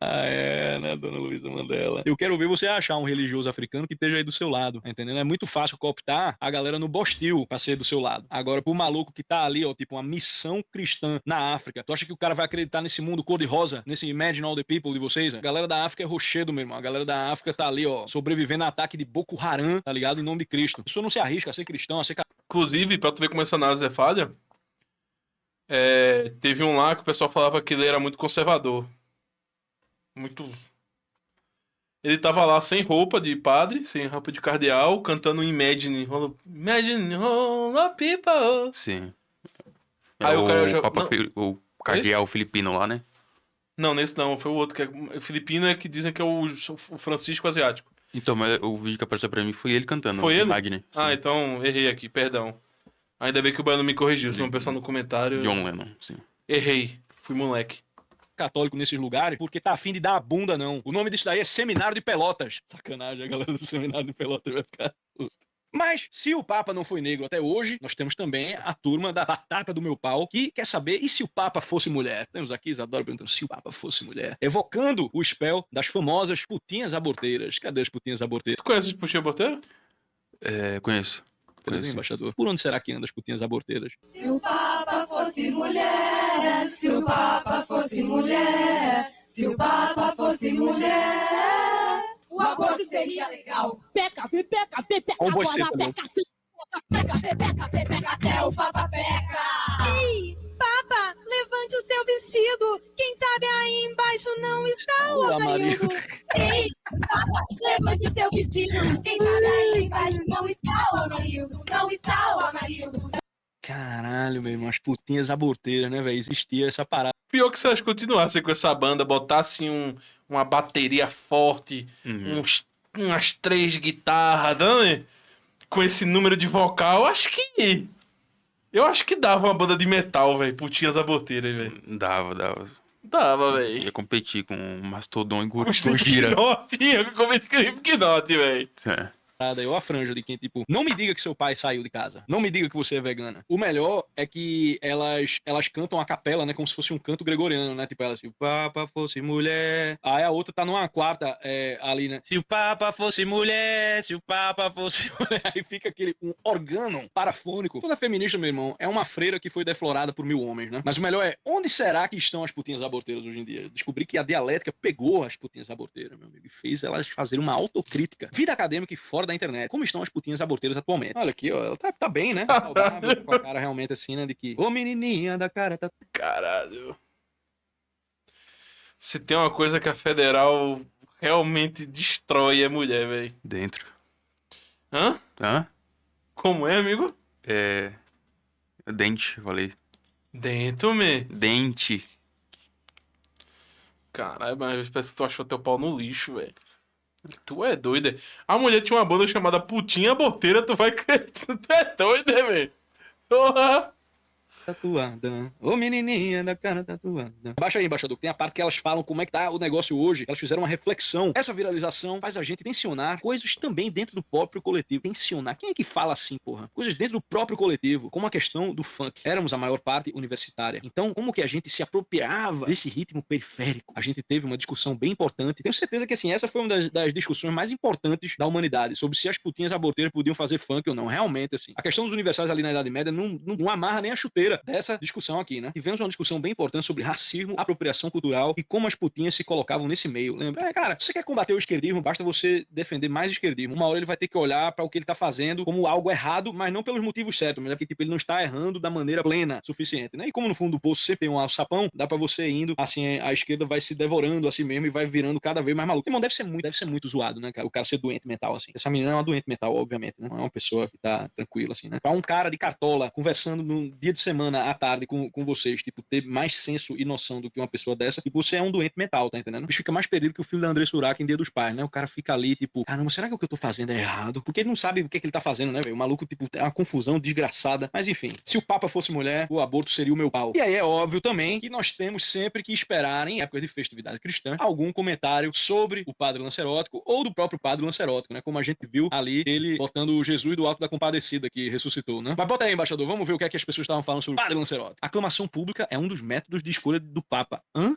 Ah, é, né, dona Luísa Mandela? Eu quero ver você achar um religioso africano que esteja aí do seu lado, tá entendendo? É muito fácil cooptar a galera no Bostil pra ser do seu lado. Agora, pro maluco que tá ali, ó, tipo uma missão cristã na África, tu acha que o cara vai acreditar nesse mundo cor-de-rosa, nesse Imagine All the People de vocês? A galera da África é rochedo, meu irmão. A galera da África tá ali, ó, sobrevivendo a ataque de Boko Haram, tá ligado? Em nome de Cristo. A pessoa não se arrisca a ser cristão, a ser Inclusive, pra tu ver como essa análise é falha, teve um lá que o pessoal falava que ele era muito conservador. Muito... Ele tava lá sem roupa de padre, sem roupa de cardeal, cantando Imagine All the People. Sim. Aí o cara já... o cardeal filipino lá, né? Não, nesse não. Foi o outro que é... O filipino é que dizem que é o Francisco asiático. Então, mas o vídeo que apareceu pra mim foi ele cantando. Foi ele? Magni. Ah, então errei aqui, perdão. Ainda bem que o Baiano me corrigiu, senão o pessoal no comentário... John Lennon, sim. Errei. Fui moleque. católico nesses lugares porque tá afim de dar a bunda, não. O nome disso daí é Seminário de Pelotas. Sacanagem, a galera do Seminário de Pelotas vai ficar... Mas, se o Papa não foi negro até hoje, nós temos também a turma da batata do meu pau, que quer saber, e se o Papa fosse mulher? Temos aqui Isadora perguntando se o Papa fosse mulher. Evocando o spell das famosas putinhas aborteiras. Cadê as putinhas aborteiras? Tu conhece os puxinha aborteiro? Conheço. Beleza, embaixador? Por onde será que anda as putinhas aborteiras? Se o Papa fosse mulher, se o Papa fosse mulher, se o Papa fosse mulher, o aborto seria legal. Peca, peca, peca, Como você, agora peca, peca, peca, peca, até o Papa peca. Ei, Papa, levante o seu vestido. Quem sabe aí embaixo não está o amarildo. Ei, Papa, levante o seu vestido. Quem sabe aí embaixo não está o amarildo. Não está o amarildo. Caralho, meu irmão, as putinhas aborteiras, né, velho? Existia essa parada. Pior que se elas continuassem com essa banda, botassem uma bateria forte, umas 3 guitarras, né? Com esse número de vocal, eu acho que dava uma banda de metal, velho, putinhas aborteiras, velho. Dava. Dava, velho. Ia competir com o Mastodon e Com Gojira. Slipknot, eu cometi com Slipknot, velho. Eu a franja de quem, tipo, não me diga que seu pai saiu de casa. Não me diga que você é vegana. O melhor é que elas cantam a capela, né? Como se fosse um canto gregoriano, né? Tipo, elas, se o Papa fosse mulher. Aí a outra tá numa quarta ali, né? Se o Papa fosse mulher, se o Papa fosse mulher. Aí fica aquele organo parafônico. Toda feminista, meu irmão, é uma freira que foi deflorada por 1000 homens, né? Mas o melhor é, onde será que estão as putinhas aborteiras hoje em dia? Descobri que a dialética pegou as putinhas aborteiras, meu amigo, e fez elas fazerem uma autocrítica. Vida acadêmica e fora da internet. Como estão as putinhas aborteiras atualmente? Olha aqui, ó, ela tá bem, né? Saudável, com a cara realmente assim, né? De que, ô menininha da cara tá... Caralho. Se tem uma coisa que a federal realmente destrói é mulher, velho. Dentro. Hã? Hã? Como é, amigo? É. Dente, falei. Dentro, me. Dente. Caralho, mas parece que tu achou teu pau no lixo, velho. Tu é doida. A mulher tinha uma banda chamada Putinha Aborteira, tu vai crer. Tu é doida, velho. Porra. Tatuada. Ô menininha da cara tatuada. Baixa aí, embaixador, que tem a parte que elas falam como é que tá o negócio hoje. Elas fizeram uma reflexão. Essa viralização faz a gente tensionar coisas também dentro do próprio coletivo. Tensionar. Quem é que fala assim, porra? Coisas dentro do próprio coletivo. Como a questão do funk. Éramos a maior parte universitária. Então, como que a gente se apropriava desse ritmo periférico? A gente teve uma discussão bem importante. Tenho certeza que, assim, essa foi uma das discussões mais importantes da humanidade. Sobre se as putinhas aborteiras podiam fazer funk ou não. Realmente, assim. A questão dos universais ali na Idade Média não amarra nem a chuteira dessa discussão aqui, né? Tivemos uma discussão bem importante sobre racismo, apropriação cultural e como as putinhas se colocavam nesse meio. Lembra? Cara, se você quer combater o esquerdismo, basta você defender mais o esquerdismo. Uma hora ele vai ter que olhar para o que ele tá fazendo como algo errado, mas não pelos motivos certos, mas é porque tipo, ele não está errando da maneira plena suficiente, né? E como no fundo do poço sempre tem um alçapão, dá para você indo, assim, a esquerda vai se devorando assim mesmo e vai virando cada vez mais maluco. Irmão, deve ser muito zoado, né, cara? O cara ser doente mental, assim. Essa menina é uma doente mental, obviamente, né? Não é uma pessoa que tá tranquila, assim, né? Pra um cara de cartola conversando num dia de semana à tarde com vocês, tipo, ter mais senso e noção do que uma pessoa dessa, tipo, você é um doente mental, tá entendendo? O bicho fica mais perdido que o filho da André Surak em Dia dos Pais, né? O cara fica ali, tipo, caramba, será que o que eu tô fazendo é errado? Porque ele não sabe o que ele tá fazendo, né, velho? O maluco, tipo, é uma confusão desgraçada. Mas enfim, se o Papa fosse mulher, o aborto seria o meu pau. E aí é óbvio também que nós temos sempre que esperar, em épocas de festividade cristã, algum comentário sobre o padre Lancerótico ou do próprio padre Lancerótico, né? Como a gente viu ali, ele botando o Jesus do Alto da Compadecida que ressuscitou, né? Mas bota aí, embaixador, vamos ver o que é que as pessoas estavam falando sobre o padre Lancerótico. A aclamação pública é um dos métodos de escolha do Papa. Hã?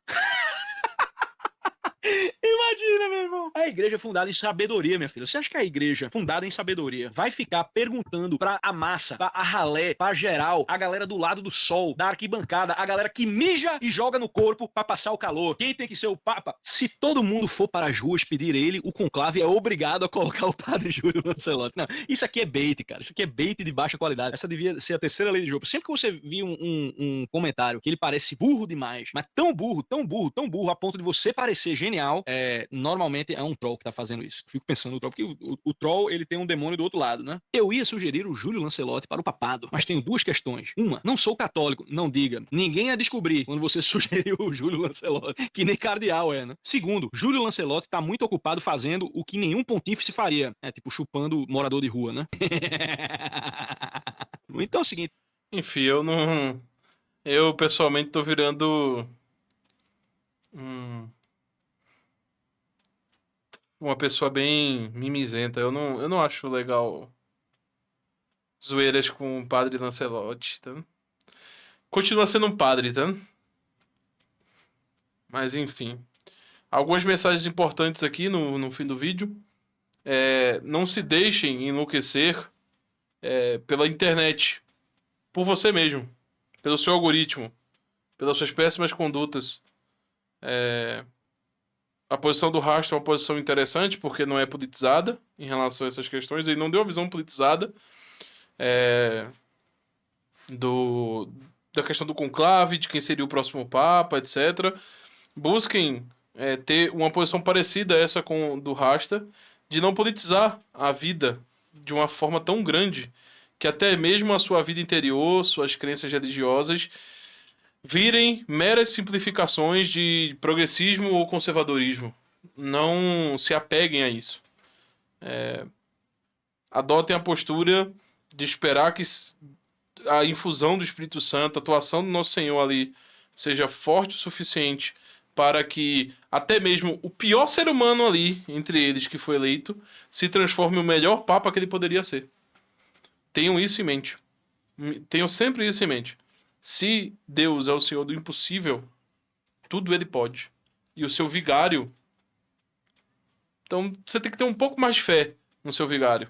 Imagina, meu irmão. A igreja fundada em sabedoria, minha filha. Você acha que a igreja fundada em sabedoria vai ficar perguntando pra a massa, pra a ralé, pra geral, a galera do lado do sol, da arquibancada, a galera que mija e joga no corpo pra passar o calor? Quem tem que ser o Papa? Se todo mundo for para as ruas pedir ele, o conclave é obrigado a colocar o padre Júlio Lancelotti. Não, isso aqui é bait, cara. Isso aqui é bait de baixa qualidade. Essa devia ser a terceira lei de jogo. Sempre que você vir um comentário que ele parece burro demais, mas tão burro, a ponto de você parecer genial, normalmente é um troll que tá fazendo isso. Fico pensando no troll, porque o troll, ele tem um demônio do outro lado, né? Eu ia sugerir o Júlio Lancelotti para o papado, mas tenho duas questões. Uma, não sou católico, não diga. Ninguém ia descobrir quando você sugeriu o Júlio Lancelotti, que nem cardeal é, né? Segundo, Júlio Lancelotti tá muito ocupado fazendo o que nenhum pontífice faria. Tipo, chupando morador de rua, né? Então é o seguinte. Enfim, eu não. Eu pessoalmente tô virando. Uma pessoa bem mimizenta. Eu não acho legal zoeiras com o padre Lancelotti, tá? Continua sendo um padre, tá? Mas enfim. Algumas mensagens importantes aqui no fim do vídeo. Não se deixem enlouquecer pela internet. Por você mesmo. Pelo seu algoritmo. Pelas suas péssimas condutas. A posição do Rastro é uma posição interessante porque não é politizada em relação a essas questões. Ele não deu uma visão politizada da questão do conclave, de quem seria o próximo Papa, etc. Busquem ter uma posição parecida a essa do Rasta, de não politizar a vida de uma forma tão grande que até mesmo a sua vida interior, suas crenças religiosas, virem meras simplificações de progressismo ou conservadorismo. Não se apeguem a isso. Adotem a postura de esperar que a infusão do Espírito Santo, a atuação do Nosso Senhor ali, seja forte o suficiente para que até mesmo o pior ser humano ali, entre eles, que foi eleito, se transforme no melhor Papa que ele poderia ser. Tenham isso em mente. Tenham sempre isso em mente. Se Deus é o Senhor do impossível, tudo ele pode. E o seu vigário... Então, você tem que ter um pouco mais de fé no seu vigário.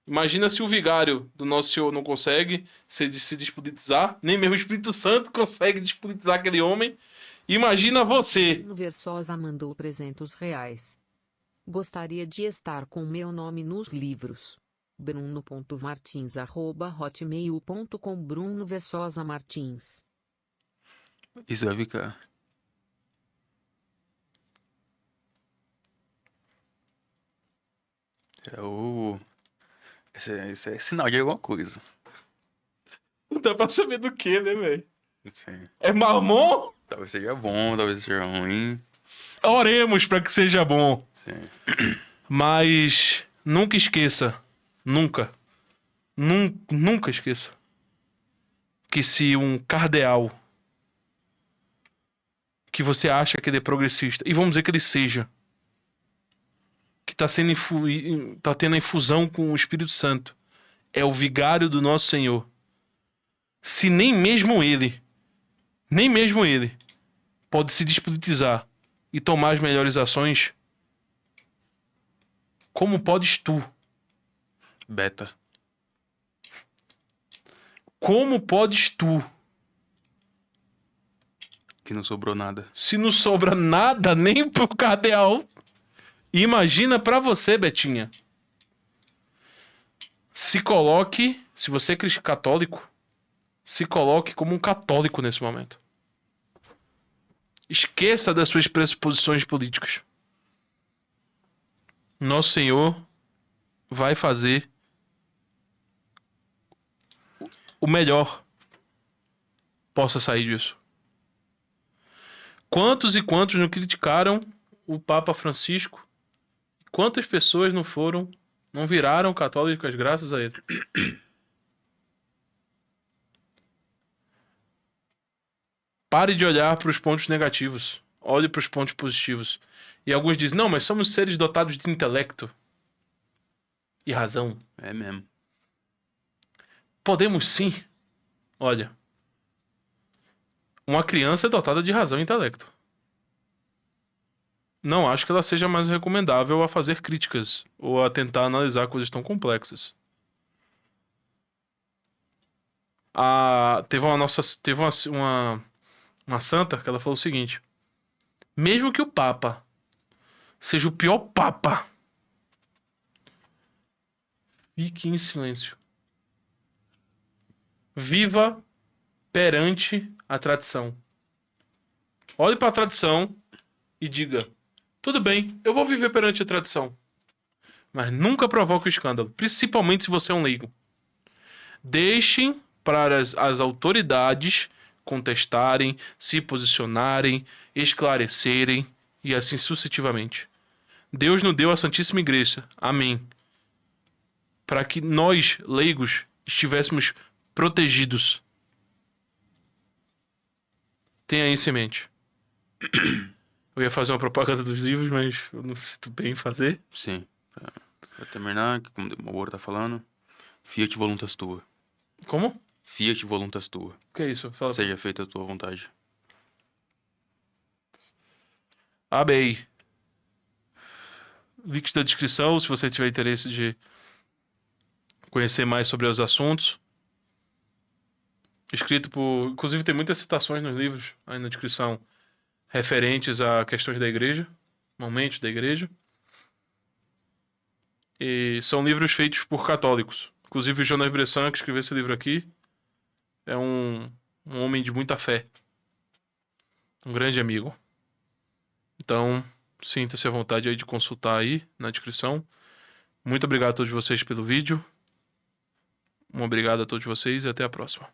Imagina se o vigário do Nosso Senhor não consegue se despolitizar, nem mesmo o Espírito Santo consegue despolitizar aquele homem. Imagina você. Bruno Versosa mandou R$300. Gostaria de estar com meu nome nos livros. bruno.martins@hotmail.com. Bruno Versosa Martins. Isso vai ficar. É o... Esse é sinal de alguma coisa. Não dá pra saber do que, né, velho? Não sei. É mamon? Talvez seja bom, talvez seja ruim. Oremos pra que seja bom. Sim. Mas nunca esqueça, nunca, nunca esqueça que se um cardeal que você acha que ele é progressista, e vamos dizer que ele seja, que tá tendo a infusão com o Espírito Santo, é o vigário do nosso Senhor. Se nem mesmo ele pode se despolitizar e tomar as melhores ações, como podes tu? Beta. Como podes tu? Que não sobrou nada. Se não sobra nada nem pro cardeal, imagina pra você, Betinha. Se coloque, se você é católico, se coloque como um católico nesse momento. Esqueça das suas pressuposições políticas. Nosso Senhor vai fazer o melhor possa sair disso. Quantos e quantos não criticaram o Papa Francisco? Quantas pessoas não viraram católicas graças a ele? Pare de olhar para os pontos negativos. Olhe para os pontos positivos. E alguns dizem, não, mas somos seres dotados de intelecto e razão. É mesmo. Podemos sim. Olha, uma criança é dotada de razão e intelecto. Não acho que ela seja mais recomendável a fazer críticas ou a tentar analisar coisas tão complexas. Teve uma santa que ela falou o seguinte: mesmo que o Papa seja o pior Papa, fique em silêncio. Viva perante a tradição. Olhe para a tradição e diga: tudo bem, eu vou viver perante a tradição. Mas nunca provoque o escândalo, principalmente se você é um leigo. Deixem para as autoridades contestarem, se posicionarem, esclarecerem e assim sucessivamente. Deus nos deu a Santíssima Igreja. Amém. Para que nós, leigos, estivéssemos protegidos. Tenha isso em mente. Eu ia fazer uma propaganda dos livros, mas eu não sinto bem em fazer. Sim. Pra terminar, como o Moro tá falando, fiat voluntas tua. Como? Fiat voluntas tua. O que é isso? Fala. Seja feita a tua vontade. Amém. Links da descrição, se você tiver interesse de conhecer mais sobre os assuntos. Escrito por... Inclusive tem muitas citações nos livros aí na descrição referentes a questões da igreja, momentos da igreja. E são livros feitos por católicos. Inclusive o Jonas Bressan, que escreveu esse livro aqui, é um homem de muita fé. Um grande amigo. Então, sinta-se à vontade aí de consultar aí na descrição. Muito obrigado a todos vocês pelo vídeo. Um obrigado a todos vocês e até a próxima.